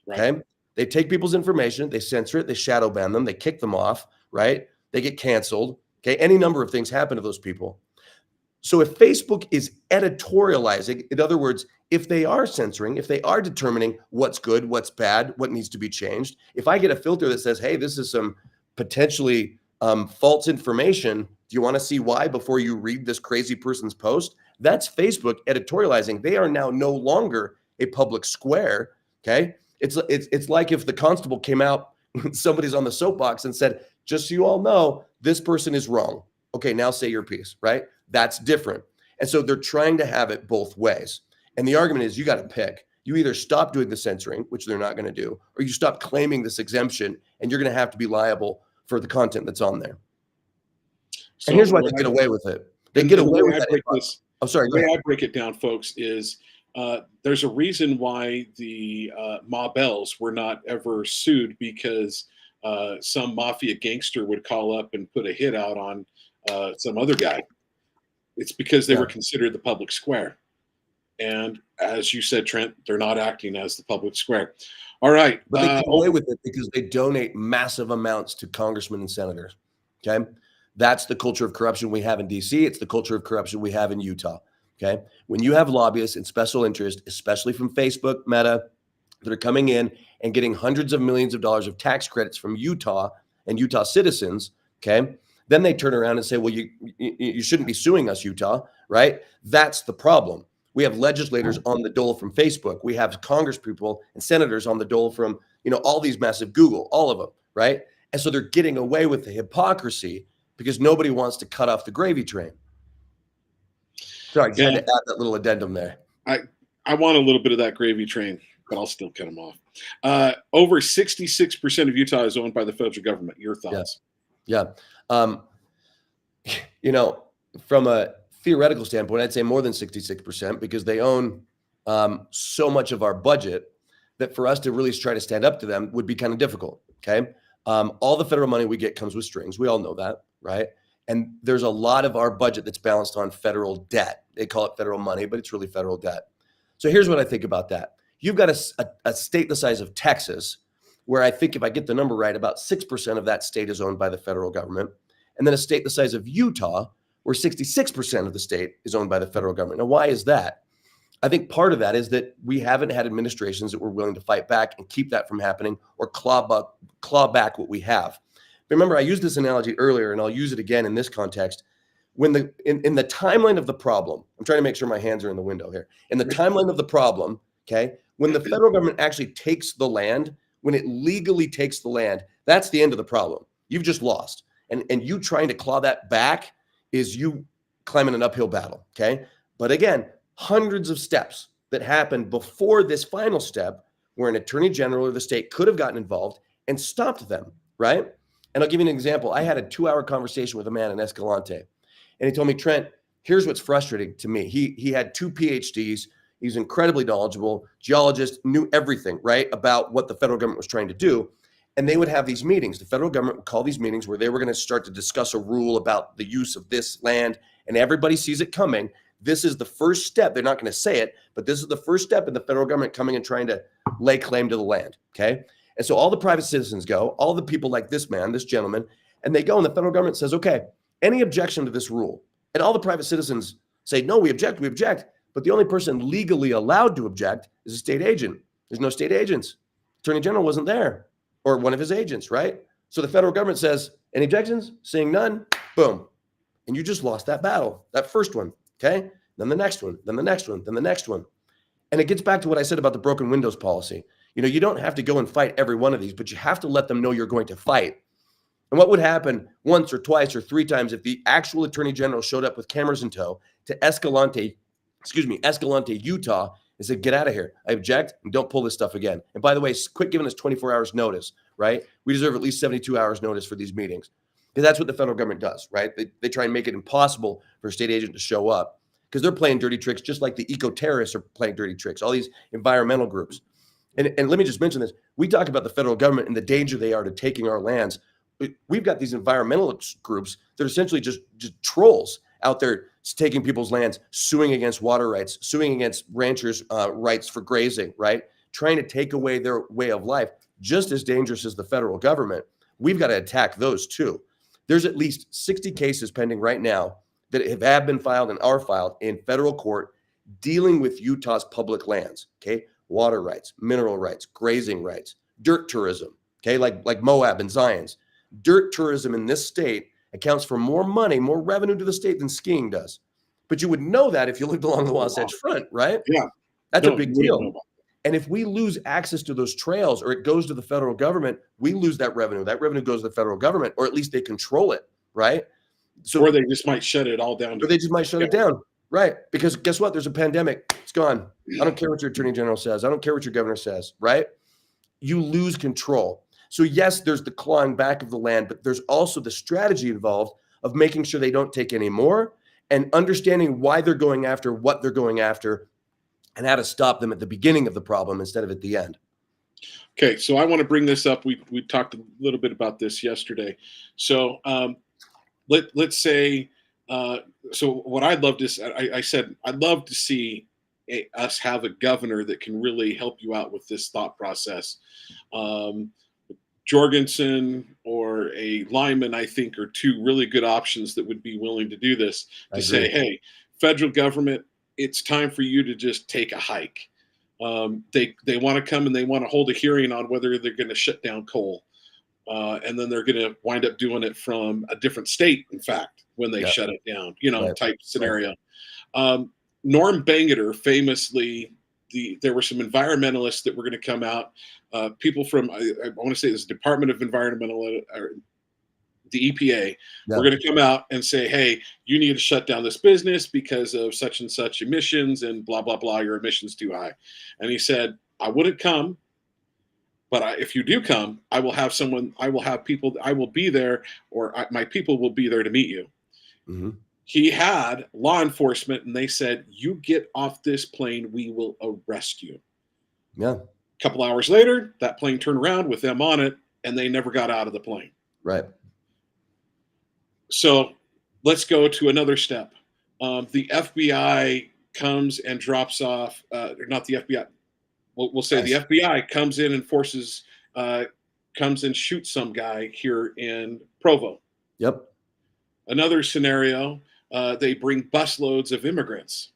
Right. Okay. They take people's information, they censor it, they shadow ban them, they kick them off, right? They get canceled. Okay. Any number of things happen to those people. So if Facebook is editorializing, in other words, if they are censoring, if they are determining what's good, what's bad, what needs to be changed, if I get a filter that says, hey, this is some potentially false information, do you want to see why before you read this crazy person's post? That's Facebook editorializing. They are now no longer a public square. Okay. It's like if the constable came out, somebody's on the soapbox and said, just so you all know, this person is wrong. Okay, now say your piece, right? That's different. And so they're trying to have it both ways. And the argument is you got to pick. You either stop doing the censoring, which they're not going to do, or you stop claiming this exemption and you're going to have to be liable for the content that's on there. So and here's why they get away with it. They get away with that. I'm sorry. The way I break it down, folks, is there's a reason why the Ma Bells were not ever sued, because some mafia gangster would call up and put a hit out on some other guy. It's because they were considered the public square. And as you said, Trent, they're not acting as the public square. All right. But they get away with it because they donate massive amounts to congressmen and senators. Okay. That's the culture of corruption we have in DC. It's the culture of corruption we have in Utah. Okay. When you have lobbyists and special interest, especially from Facebook, Meta, that are coming in and getting hundreds of millions of dollars of tax credits from Utah and Utah citizens. Okay. Then they turn around and say, well, you shouldn't be suing us, Utah, right? That's the problem. We have legislators on the dole from Facebook. We have Congress people and senators on the dole from, all these massive Google, all of them, right? And so they're getting away with the hypocrisy because nobody wants to cut off the gravy train. Sorry, just had to add that little addendum there. I want a little bit of that gravy train, but I'll still cut them off. Over 66% of Utah is owned by the federal government. Your thoughts? Yeah. From a theoretical standpoint, I'd say more than 66% because they own so much of our budget that for us to really try to stand up to them would be kind of difficult. Okay. All the federal money we get comes with strings. We all know that, right? And there's a lot of our budget that's balanced on federal debt. They call it federal money, but it's really federal debt. So here's what I think about that. You've got a state the size of Texas, where I think if I get the number right, about 6% of that state is owned by the federal government. And then a state the size of Utah, where 66% of the state is owned by the federal government. Now, why is that? I think part of that is that we haven't had administrations that were willing to fight back and keep that from happening or claw back what we have. Remember, I used this analogy earlier, and I'll use it again in this context. When in the timeline of the problem, I'm trying to make sure my hands are in the window here. In the timeline of the problem, okay, when the federal government actually takes the land, when it legally takes the land, that's the end of the problem. You've just lost. And you trying to claw that back is you climbing an uphill battle, okay? But again, hundreds of steps that happened before this final step where an attorney general or the state could have gotten involved and stopped them, right? And I'll give you an example. I had a 2-hour conversation with a man in Escalante, and he told me, Trent, here's what's frustrating to me. He had 2 PhDs. He's incredibly knowledgeable, geologist, knew everything, right, about what the federal government was trying to do. And they would have these meetings. The federal government would call these meetings where they were going to start to discuss a rule about the use of this land, and everybody sees it coming. This is the first step. They're not going to say it, but this is the first step in the federal government coming and trying to lay claim to the land, okay? And so all the private citizens go, all the people like this man, this gentleman, and they go, and the federal government says, okay, any objection to this rule? And all the private citizens say, no, we object. But the only person legally allowed to object is a state agent. There's no state agents. Attorney General wasn't there, or one of his agents, right? So the federal government says, any objections? Seeing none, boom. And you just lost that battle, that first one, okay? Then the next one, then the next one, then the next one. And it gets back to what I said about the broken windows policy. You don't have to go and fight every one of these, but you have to let them know you're going to fight. And what would happen once or twice or 3 times if the actual attorney general showed up with cameras in tow to Escalante, Utah, and said, get out of here. I object, and don't pull this stuff again. And by the way, quit giving us 24 hours notice, right? We deserve at least 72 hours notice for these meetings, because that's what the federal government does, right? They try and make it impossible for a state agent to show up. because they're playing dirty tricks just like the eco-terrorists are playing dirty tricks, all these environmental groups. And let me just mention this. We talk about the federal government and the danger they are to taking our lands. We've got these environmentalist groups that are essentially just trolls out there taking people's lands, suing against water rights, suing against ranchers' rights for grazing, right? Trying to take away their way of life, just as dangerous as the federal government. We've got to attack those too. There's at least 60 cases pending right now that have been filed and are filed in federal court dealing with Utah's public lands, okay? Water rights, mineral rights, grazing rights, dirt tourism, okay? Like Moab and Zion's. Dirt tourism in this state accounts for more money, more revenue to the state than skiing does. But you would know that if you lived along the Wasatch Front, right? Yeah. That's a big deal. And if we lose access to those trails or it goes to the federal government, we lose that revenue. That revenue goes to the federal government, or at least they control it, right? So, or they just might shut it all down. Or they just might shut it down, right? Because guess what? There's a pandemic. It's gone. I don't care what your attorney general says. I don't care what your governor says, right? You lose control. So yes, there's the clawing back of the land, but there's also the strategy involved of making sure they don't take any more and understanding why they're going after what they're going after and how to stop them at the beginning of the problem instead of at the end. Okay, so I want to bring this up. We talked a little bit about this yesterday. So let's say, so what I'd love to, I said, I'd love to see us have a governor that can really help you out with this thought process. Jorgensen or a Lyman, I think, are two really good options that would be willing to do this, to say, hey, federal government, it's time for you to just take a hike. They want to come and they want to hold a hearing on whether they're going to shut down coal. And then they're going to wind up doing it from a different state, in fact, when they shut it down, type scenario. Norm Bangerter famously, there were some environmentalists that were going to come out, people from, I want to say this Department of Environmental, or the EPA, were going to come out and say, hey, you need to shut down this business because of such and such emissions and blah, blah, blah, your emissions too high. And he said, I wouldn't come, but if you do come, I will have people, I will be there, or my people will be there to meet you. Mm-hmm. He had law enforcement, and they said, you get off this plane, we will arrest you. Yeah. A couple hours later, that plane turned around with them on it, and they never got out of the plane. Right. So let's go to another step. The FBI comes and drops off, not the FBI, we'll say the FBI comes in and comes and shoots some guy here in Provo. Yep. Another scenario, they bring busloads of immigrants.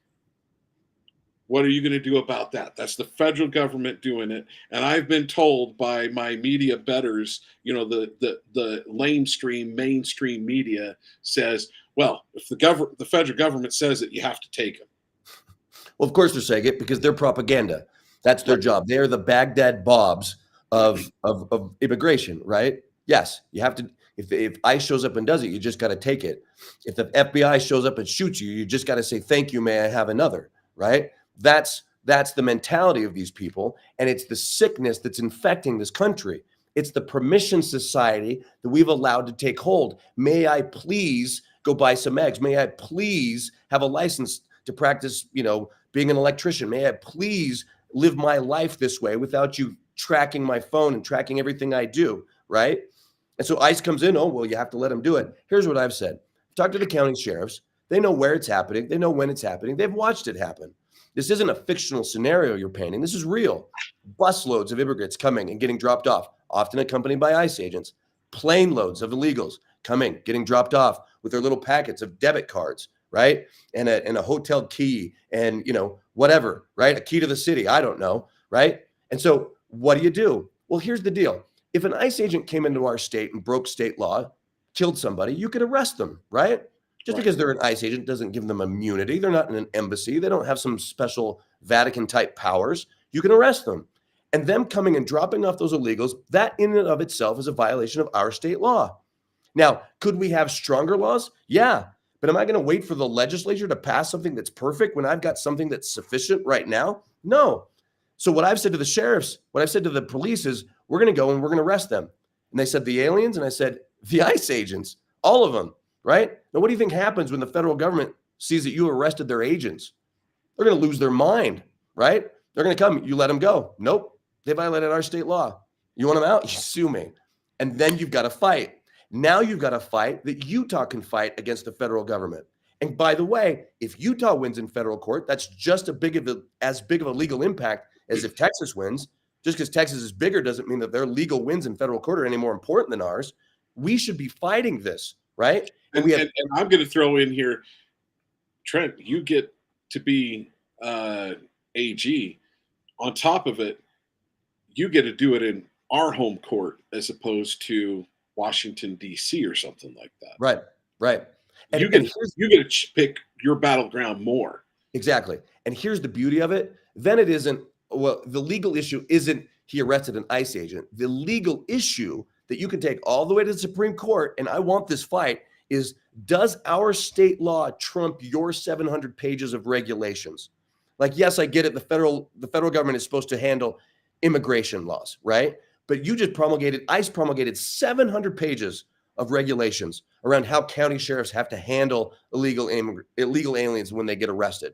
What are you going to do about that? That's the federal government doing it. And I've been told by my media betters, the mainstream media says, well, if the federal government says it, you have to take them. Well, of course they're saying it because they're propaganda. That's their job. They're the Baghdad Bobs of immigration, right? Yes, you have to. If ICE shows up and does it, you just got to take it. If the FBI shows up and shoots you, you just got to say, thank you, may I have another, right? That's the mentality of these people, and it's the sickness that's infecting this country. It's the permission society that we've allowed to take hold. May I please go buy some eggs? May I please have a license to practice, being an electrician? May I please live my life this way without you tracking my phone and tracking everything I do, right? And so ICE comes in, oh, well, you have to let them do it. Here's what I've said. Talk to the county sheriffs. They know where it's happening. They know when it's happening. They've watched it happen. This isn't a fictional scenario you're painting. This is real. Busloads of immigrants coming and getting dropped off, often accompanied by ICE agents. Plane loads of illegals coming, getting dropped off with their little packets of debit cards, right? And a hotel key and, whatever, right? A key to the city. I don't know, right? And so what do? Well, here's the deal. If an ICE agent came into our state and broke state law, killed somebody, you could arrest them, right? Just because they're an ICE agent doesn't give them immunity. They're not in an embassy. They don't have some special Vatican-type powers. You can arrest them. And them coming and dropping off those illegals, that in and of itself is a violation of our state law. Now, could we have stronger laws? Yeah. But am I going to wait for the legislature to pass something that's perfect when I've got something that's sufficient right now? No. So what I've said to the sheriffs, what I've said to the police is, we're going to go and we're going to arrest them. And they said, the aliens? And I said, the ICE agents, all of them, right? Now, what do you think happens when the federal government sees that you arrested their agents, they're going to lose their mind, right? They're going to come. You let them go. Nope. They violated our state law. You want them out? You sue me. And then you've got to fight. Now you've got to fight that Utah can fight against the federal government. And by the way, if Utah wins in federal court, that's just as big of a legal impact as if Texas wins. Just because Texas is bigger doesn't mean that their legal wins in federal court are any more important than ours. We should be fighting this, right? And I'm going to throw in here, Trent, you get to be AG. On top of it, you get to do it in our home court as opposed to Washington, D.C. or something like that. Right. You get to pick your battleground more. Exactly. And here's the beauty of it. Then it isn't, well, the legal issue isn't he arrested an ICE agent. The legal issue that you can take all the way to the Supreme Court, and I want this fight, is does our state law trump your 700 pages of regulations? Like, yes, I get it. The federal government is supposed to handle immigration laws, right? But you just ICE promulgated 700 pages of regulations around how county sheriffs have to handle illegal aliens when they get arrested.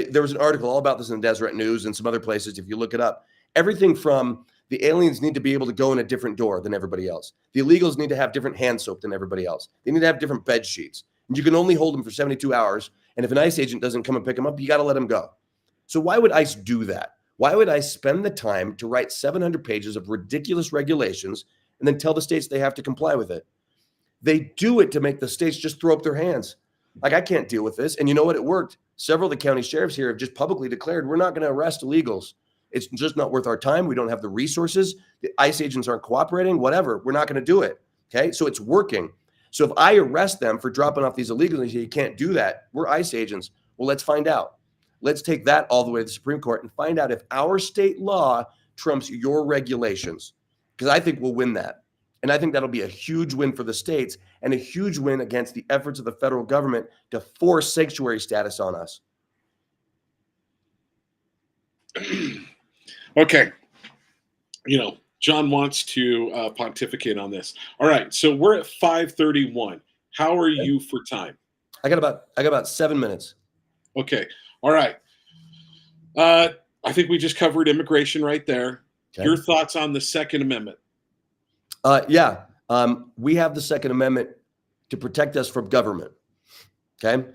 There was an article all about this in the Deseret News and some other places. If you look it up, everything from the aliens need to be able to go in a different door than everybody else. The illegals need to have different hand soap than everybody else. They need to have different bed sheets. And you can only hold them for 72 hours. And if an ICE agent doesn't come and pick them up, you got to let them go. So why would ICE do that? Why would ICE spend the time to write 700 pages of ridiculous regulations and then tell the states they have to comply with it? They do it to make the states just throw up their hands. Like, I can't deal with this. And you know what? It worked. Several of the county sheriffs here have just publicly declared, we're not going to arrest illegals. It's just not worth our time. We don't have the resources. The ICE agents aren't cooperating, whatever. We're not going to do it. Okay. So it's working. So if I arrest them for dropping off these illegals and say, you can't do that, we're ICE agents. Well, let's find out. Let's take that all the way to the Supreme Court and find out if our state law trumps your regulations, because I think we'll win that. And I think that'll be a huge win for the states and a huge win against the efforts of the federal government to force sanctuary status on us. Okay. John wants to pontificate on this. All right. So we're at 5:31. How are you for time? I got about 7 minutes. Okay. All right. I think we just covered immigration right there. Okay. Your thoughts on the Second Amendment? We have the Second Amendment to protect us from government. Okay.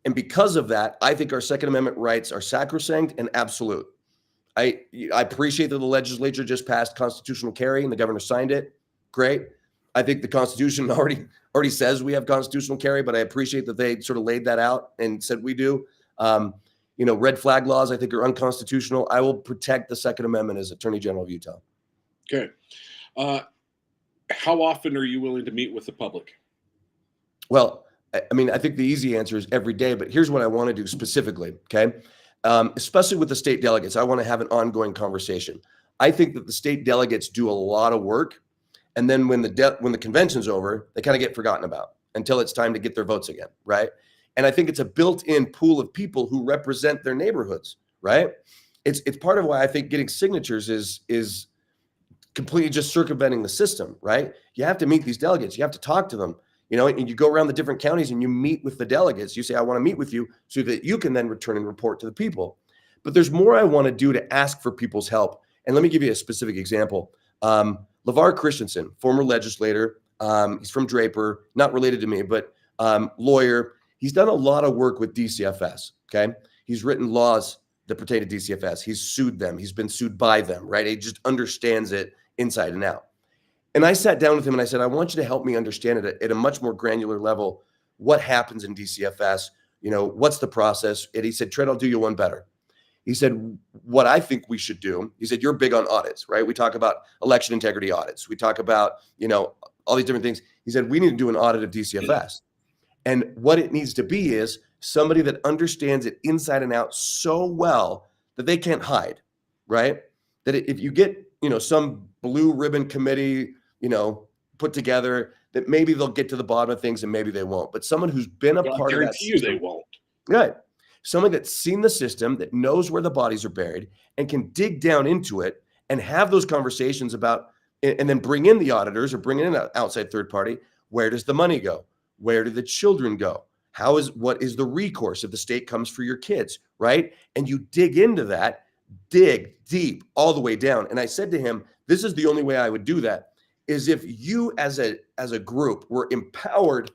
And because of that, I think our Second Amendment rights are sacrosanct and absolute. I appreciate that the legislature just passed constitutional carry and the governor signed it. Great. I think the Constitution already says we have constitutional carry, but I appreciate that they sort of laid that out and said we do. Red flag laws I think are unconstitutional. I will protect the Second Amendment as Attorney General of Utah. Okay. How often are you willing to meet with the public? Well, I think the easy answer is every day, but here's what I want to do specifically, okay? Especially with the state delegates, I want to have an ongoing conversation. I think that the state delegates do a lot of work, and then when the convention's over, they kind of get forgotten about until it's time to get their votes again, right? And I think it's a built-in pool of people who represent their neighborhoods, right? It's part of why I think getting signatures is completely just circumventing the system, right? You have to meet these delegates. You have to talk to them, and you go around the different counties and you meet with the delegates. You say, I want to meet with you so that you can then return and report to the people. But there's more I want to do to ask for people's help. And let me give you a specific example. LeVar Christensen, former legislator, he's from Draper, not related to me, but lawyer. He's done a lot of work with DCFS, okay? He's written laws that pertain to DCFS. He's sued them. He's been sued by them, right? He just understands it inside and out. And I sat down with him and I said, I want you to help me understand it at a much more granular level. What happens in DCFS? What's the process? And he said, Trent, I'll do you one better. He said, what I think we should do, he said, you're big on audits, right? We talk about election integrity audits. We talk about, all these different things. He said, we need to do an audit of DCFS. And what it needs to be is somebody that understands it inside and out so well that they can't hide, right? That if you get, some blue ribbon committee, put together, that maybe they'll get to the bottom of things and maybe they won't. But someone who's been a part of that system, they won't. Right. Someone that's seen the system, that knows where the bodies are buried and can dig down into it and have those conversations about, and then bring in the auditors or bring in an outside third party. Where does the money go? Where do the children go? What is the recourse if the state comes for your kids, right? And you dig into that, dig deep all the way down. And I said to him, this is the only way I would do that, is if you as a group were empowered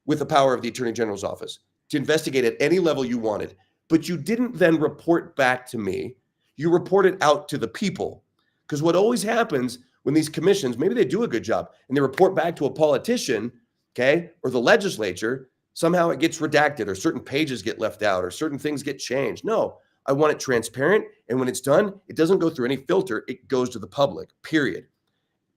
with the power of the Attorney General's office to investigate at any level you wanted, but you didn't then report back to me, you report it out to the people. Because what always happens when these commissions, maybe they do a good job and they report back to a politician, okay, or the legislature, somehow it gets redacted or certain pages get left out or certain things get changed. No, I want it transparent. And when it's done, it doesn't go through any filter. It goes to the public, period.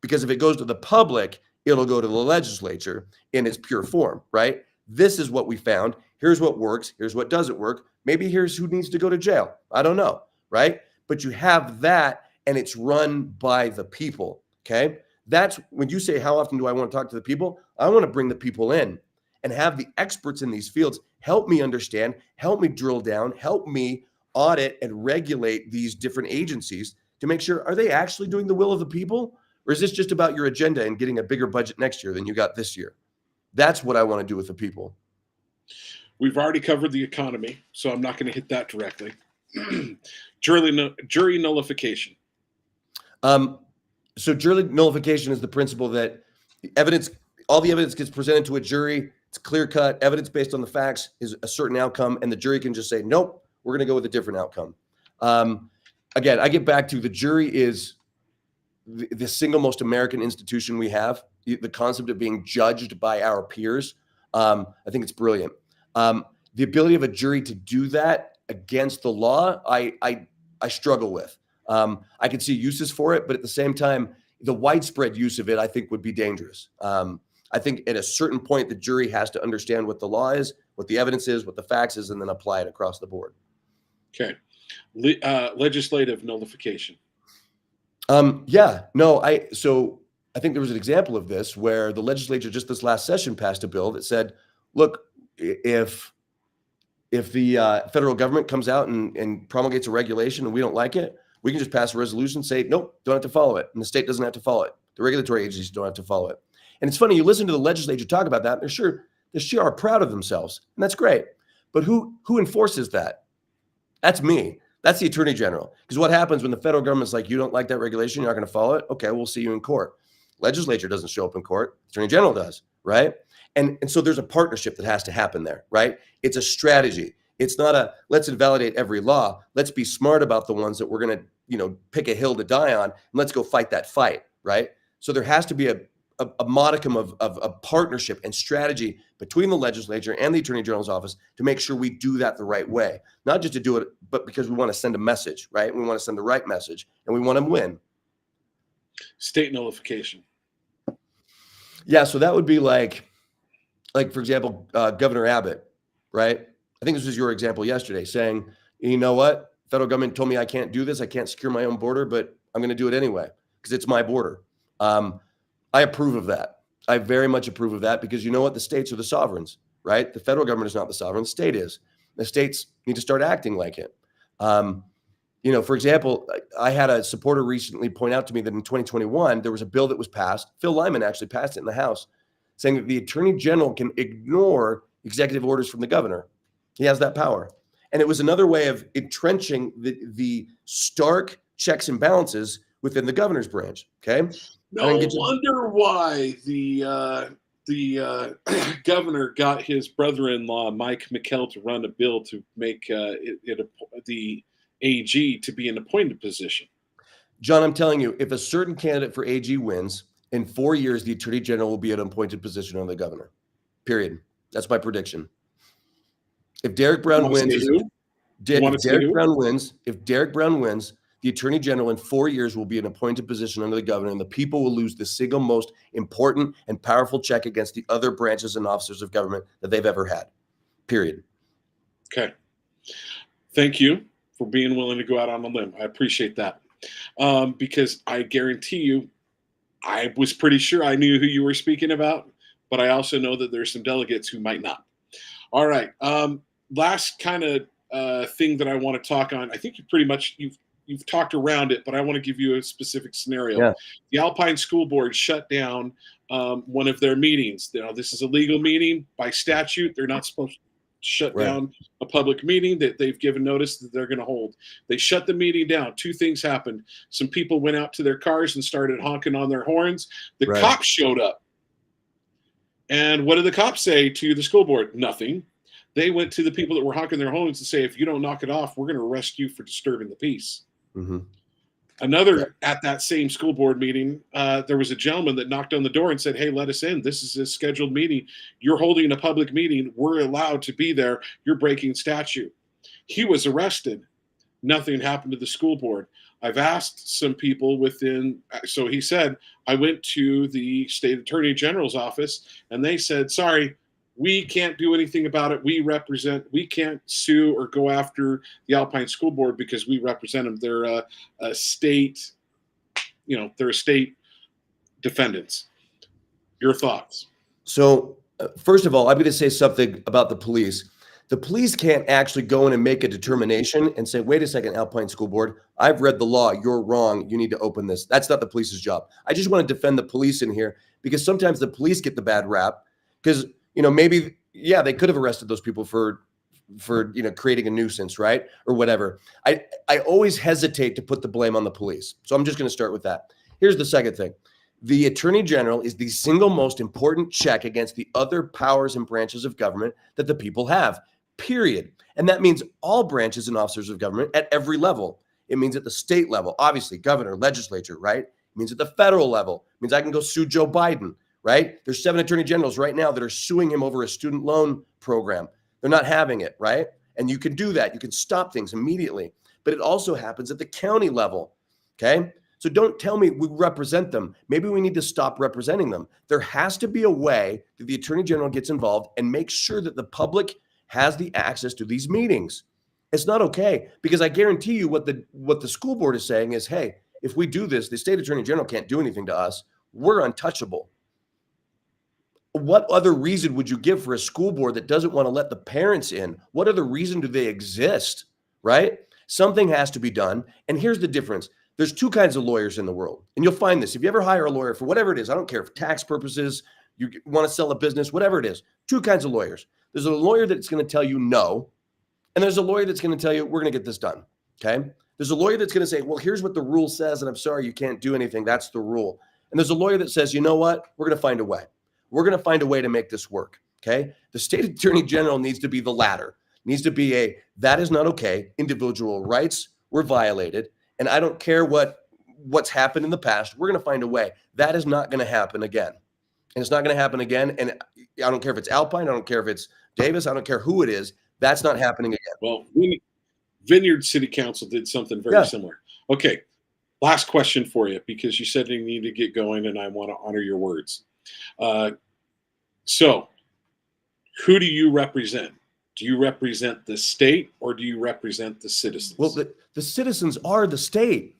Because if it goes to the public, it'll go to the legislature in its pure form, right? This is what we found. Here's what works. Here's what doesn't work. Maybe here's who needs to go to jail. I don't know, right? But you have that and it's run by the people, okay? That's when you say, how often do I want to talk to the people? I want to bring the people in and have the experts in these fields help me understand, help me drill down, help me audit and regulate these different agencies to make sure, are they actually doing the will of the people? Or is this just about your agenda and getting a bigger budget next year than you got this year? That's what I want to do with the people. We've already covered the economy, so I'm not going to hit that directly. Jury nullification. So jury nullification is the principle that all the evidence gets presented to a jury. It's clear cut. Evidence based on the facts is a certain outcome, and the jury can just say, nope, we're going to go with a different outcome. Again, I get back to the jury is the single most American institution we have. The concept of being judged by our peers, I think it's brilliant. The ability of a jury to do that against the law, I struggle with. I could see uses for it, but at the same time, the widespread use of it, I think, would be dangerous. I think at a certain point, the jury has to understand what the law is, what the evidence is, what the facts is, and then apply it across the board. Okay. Legislative nullification. So I think there was an example of this where the legislature just this last session passed a bill that said, look, if the federal government comes out and promulgates a regulation and we don't like it, we can just pass a resolution, say, nope, don't have to follow it. And the state doesn't have to follow it. The regulatory agencies don't have to follow it. And it's funny, you listen to the legislature talk about that, and they sure are proud of themselves. And that's great. But who enforces that? That's me. That's the Attorney General. Because what happens when the federal government's like, you don't like that regulation, you're not going to follow it? Okay, we'll see you in court. Legislature doesn't show up in court. Attorney General does, right? And so there's a partnership that has to happen there, right? It's a strategy. It's not a let's invalidate every law. Let's be smart about the ones that we're going to, pick a hill to die on, and let's go fight that fight, right? So there has to be a modicum of a partnership and strategy between the legislature and the Attorney General's office to make sure we do that the right way. Not just to do it, but because we want to send a message, right? We want to send the right message, and we want to win. State nullification. Yeah, so that would be like for example, Governor Abbott, right? I think this was your example yesterday, saying, you know what? Federal government told me I can't do this. I can't secure my own border, but I'm going to do it anyway because it's my border. I approve of that. I very much approve of that because you know what? The states are the sovereigns, right? The federal government is not the sovereign. The state is. The states need to start acting like it. For example, I had a supporter recently point out to me that in 2021, there was a bill that was passed. Phil Lyman actually passed it in the House, saying that the Attorney General can ignore executive orders from the governor. He has that power. And it was another way of entrenching the stark checks and balances within the governor's branch. Okay. No wonder why the governor got his brother-in-law, Mike McKell, to run a bill to make the AG to be an appointed position. John, I'm telling you, if a certain candidate for AG wins, in 4 years, the Attorney General will be an appointed position under the governor. Period. That's my prediction. If Derek Brown wins, if Derek Brown wins, the Attorney General in 4 years will be an appointed position under the governor, and the people will lose the single most important and powerful check against the other branches and officers of government that they've ever had. Period. Okay. Thank you for being willing to go out on a limb. I appreciate that. Because I guarantee you, I was pretty sure I knew who you were speaking about, but I also know that there's some delegates who might not. All right. Last kind of thing that I want to talk on. I think you've talked around it, but I want to give you a specific scenario. Yeah. The Alpine School Board shut down one of their meetings. This is a legal meeting by statute. They're not supposed shut Right. down a public meeting that they've given notice that they're going to hold. They shut the meeting down. Two things happened. Some people went out to their cars and started honking on their horns. The Right. cops showed up. And what did the cops say to the school board? Nothing. They went to the people that were honking their horns and say, if you don't knock it off, we're going to arrest you for disturbing the peace. Mm-hmm. Another, at that same school board meeting, there was a gentleman that knocked on the door and said, hey, let us in. This is a scheduled meeting. You're holding a public meeting. We're allowed to be there. You're breaking statute. He was arrested. Nothing happened to the school board. I've asked some people within, so he said, I went to the state attorney general's office and they said, sorry, we can't do anything about it. We can't sue or go after the Alpine School Board because we represent them. They're a state, they're state defendants. Your thoughts? So, first of all, I'm going to say something about the police. The police can't actually go in and make a determination and say, wait a second, Alpine School Board, I've read the law. You're wrong. You need to open this. That's not the police's job. I just want to defend the police in here because sometimes the police get the bad rap because, maybe, yeah, they could have arrested those people for creating a nuisance, right? Or whatever. I always hesitate to put the blame on the police. So I'm just going to start with that. Here's the second thing. The Attorney General is the single most important check against the other powers and branches of government that the people have. Period. And that means all branches and officers of government at every level. It means at the state level, obviously, governor, legislature, right? It means at the federal level. It means I can go sue Joe Biden, right? There's 7 attorney generals right now that are suing him over a student loan program. They're not having it, right? And you can do that. You can stop things immediately. But it also happens at the county level, okay? So don't tell me we represent them. Maybe we need to stop representing them. There has to be a way that the attorney general gets involved and makes sure that the public has the access to these meetings. It's not okay because I guarantee you what the school board is saying is, hey, if we do this, the state attorney general can't do anything to us. We're untouchable. What other reason would you give for a school board that doesn't want to let the parents in? What other reason do they exist, right? Something has to be done. And here's the difference. There's 2 kinds of lawyers in the world. And you'll find this. If you ever hire a lawyer for whatever it is, I don't care, for tax purposes, you want to sell a business, whatever it is, 2 kinds of lawyers. There's a lawyer that's going to tell you no, and there's a lawyer that's going to tell you, we're going to get this done, okay? There's a lawyer that's going to say, well, here's what the rule says, and I'm sorry, you can't do anything. That's the rule. And there's a lawyer that says, you know what? We're going to find a way. We're going to find a way to make this work, okay? The state attorney general needs to be the latter. Needs to be that is not okay. Individual rights were violated, and I don't care what's happened in the past. We're going to find a way. That is not going to happen again. And it's not going to happen again. And I don't care if it's Alpine. I don't care if it's Davis. I don't care who it is. That's not happening again. Well, Vineyard City Council did something very similar. Okay, last question for you because you said you need to get going and I want to honor your words. So who do you represent? Do you represent the state or do you represent the citizens? Well, the citizens are the state,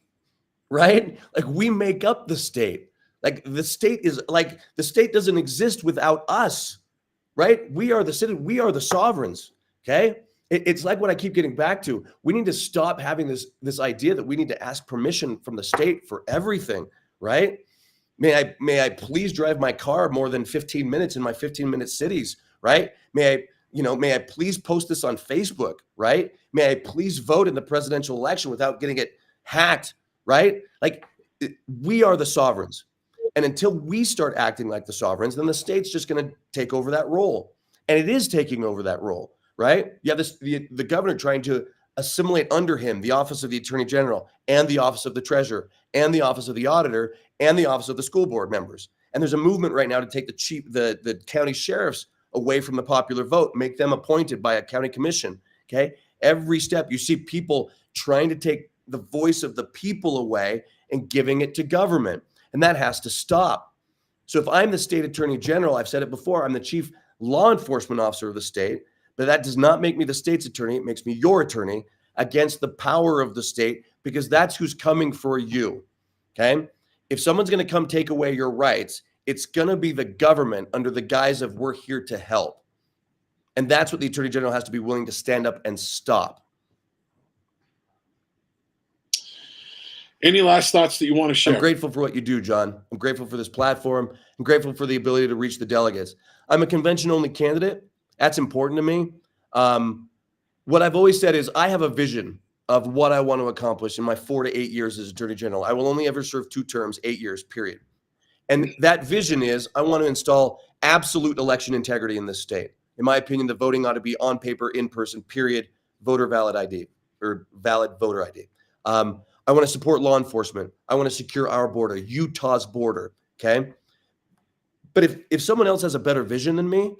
right? Like we make up the state. Like the state doesn't exist without us, right? We are the citizen. We are the sovereigns. Okay. It's like what I keep getting back to. We need to stop having this idea that we need to ask permission from the state for everything, right? May I please drive my car more than 15 minutes in my 15-minute cities, right? May I please post this on Facebook, right? May I please vote in the presidential election without getting it hacked, right? Like we are the sovereigns. And until we start acting like the sovereigns, then the state's just going to take over that role. And it is taking over that role, right? You have the governor trying to assimilate under him the office of the attorney general and the office of the treasurer and the office of the auditor and the office of the school board members. And there's a movement right now to take the county sheriffs away from the popular vote, make them appointed by a county commission, okay? Every step you see people trying to take the voice of the people away and giving it to government. And that has to stop. So if I'm the state attorney general, I've said it before, I'm the chief law enforcement officer of the state, but that does not make me the state's attorney. It makes me your attorney against the power of the state because that's who's coming for you, okay? If someone's going to come take away your rights, it's going to be the government under the guise of we're here to help. And that's what the attorney general has to be willing to stand up and stop. Any last thoughts that you want to share? I'm grateful for what you do, John. I'm grateful for this platform. I'm grateful for the ability to reach the delegates. I'm a convention-only candidate. That's important to me. What I've always said is I have a vision of what I want to accomplish in my 4 to 8 years as Attorney General. I will only ever serve 2 terms, 8 years, period. And that vision is I want to install absolute election integrity in this state. In my opinion, the voting ought to be on paper, in person, period, voter valid ID or valid voter ID. I want to support law enforcement. I want to secure our border, Utah's border, okay? But if someone else has a better vision than me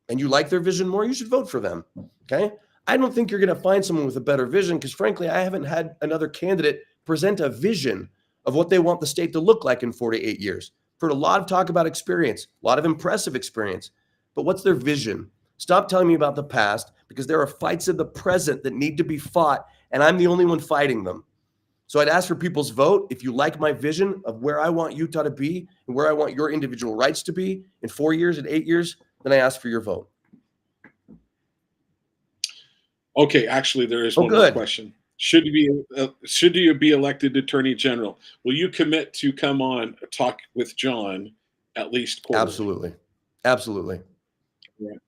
and you like their vision more, you should vote for them, okay? I don't think you're going to find someone with a better vision because, frankly, I haven't had another candidate present a vision of what they want the state to look like in 4 to 8 years. Heard a lot of talk about experience, a lot of impressive experience, but what's their vision? Stop telling me about the past because there are fights in the present that need to be fought, and I'm the only one fighting them. So I'd ask for people's vote. If you like my vision of where I want Utah to be and where I want your individual rights to be in 4 years and 8 years, then I ask for your vote. Okay, actually, there is one more question. Should you be elected Attorney General? Will you commit to come on talk with John at least quarterly? Absolutely, absolutely. Right.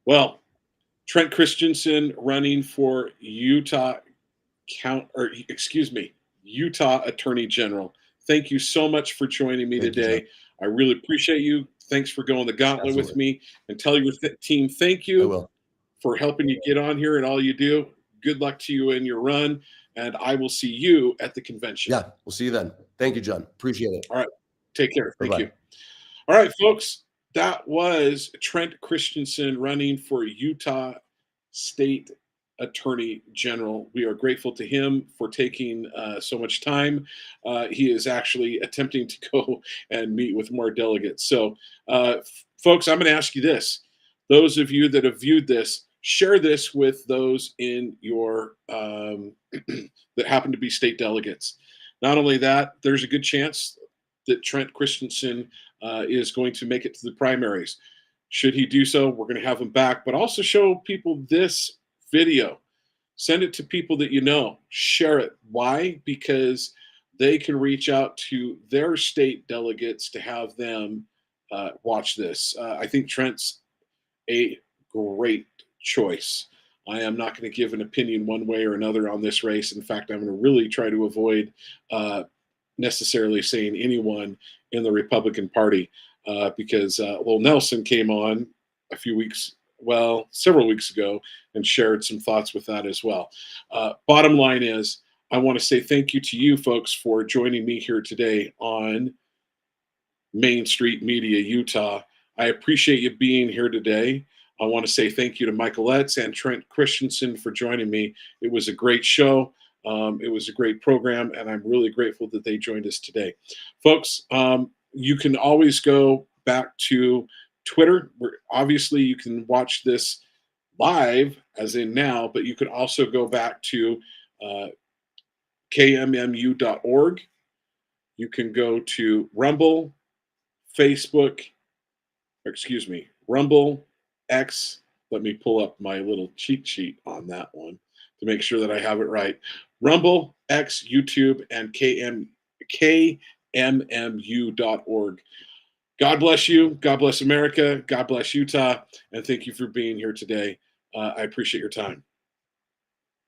Well, Trent Christensen running for Utah Attorney General. Thank you so much for joining me today. I really appreciate you. Thanks for going the gauntlet with me, and tell your team thank you. I will. For helping you get on here and all you do. Good luck to you in your run, and I will see you at the convention. Yeah, we'll see you then. Thank you, John. Appreciate it. All right. Take care. Thank Bye-bye. you. All right, folks. That was Trent Christensen running for Utah State Attorney General. We are grateful to him for taking so much time. He is actually attempting to go and meet with more delegates. So, folks, I'm going to ask you this. Those of you that have viewed this, share this with those in your that happen to be state delegates. Not only that, there's a good chance that Trent Christensen is going to make it to the primaries. Should he do so, we're going to have him back, but also show people this video. Send it to people that you know. Share it. Why? Because they can reach out to their state delegates to have them watch this. I think Trent's a great choice. I am not going to give an opinion one way or another on this race. In fact, I'm going to really try to avoid necessarily saying anyone in the Republican Party because Nelson came on several weeks ago and shared some thoughts with that as well. Bottom line is, I want to say thank you to you folks for joining me here today on Main Street Media Utah. I appreciate you being here today. I want to say thank you to Michael Etz and Trent Christensen for joining me. It was a great show. It was a great program, and I'm really grateful that they joined us today. Folks, you can always go back to Twitter, where obviously you can watch this live, as in now, but you can also go back to KMMU.org. You can go to Rumble, Rumble, X. Let me pull up my little cheat sheet on that one to make sure that I have it right. Rumble, X, YouTube, and KMMU.org. God bless you. God bless America. God bless Utah. And thank you for being here today. I appreciate your time.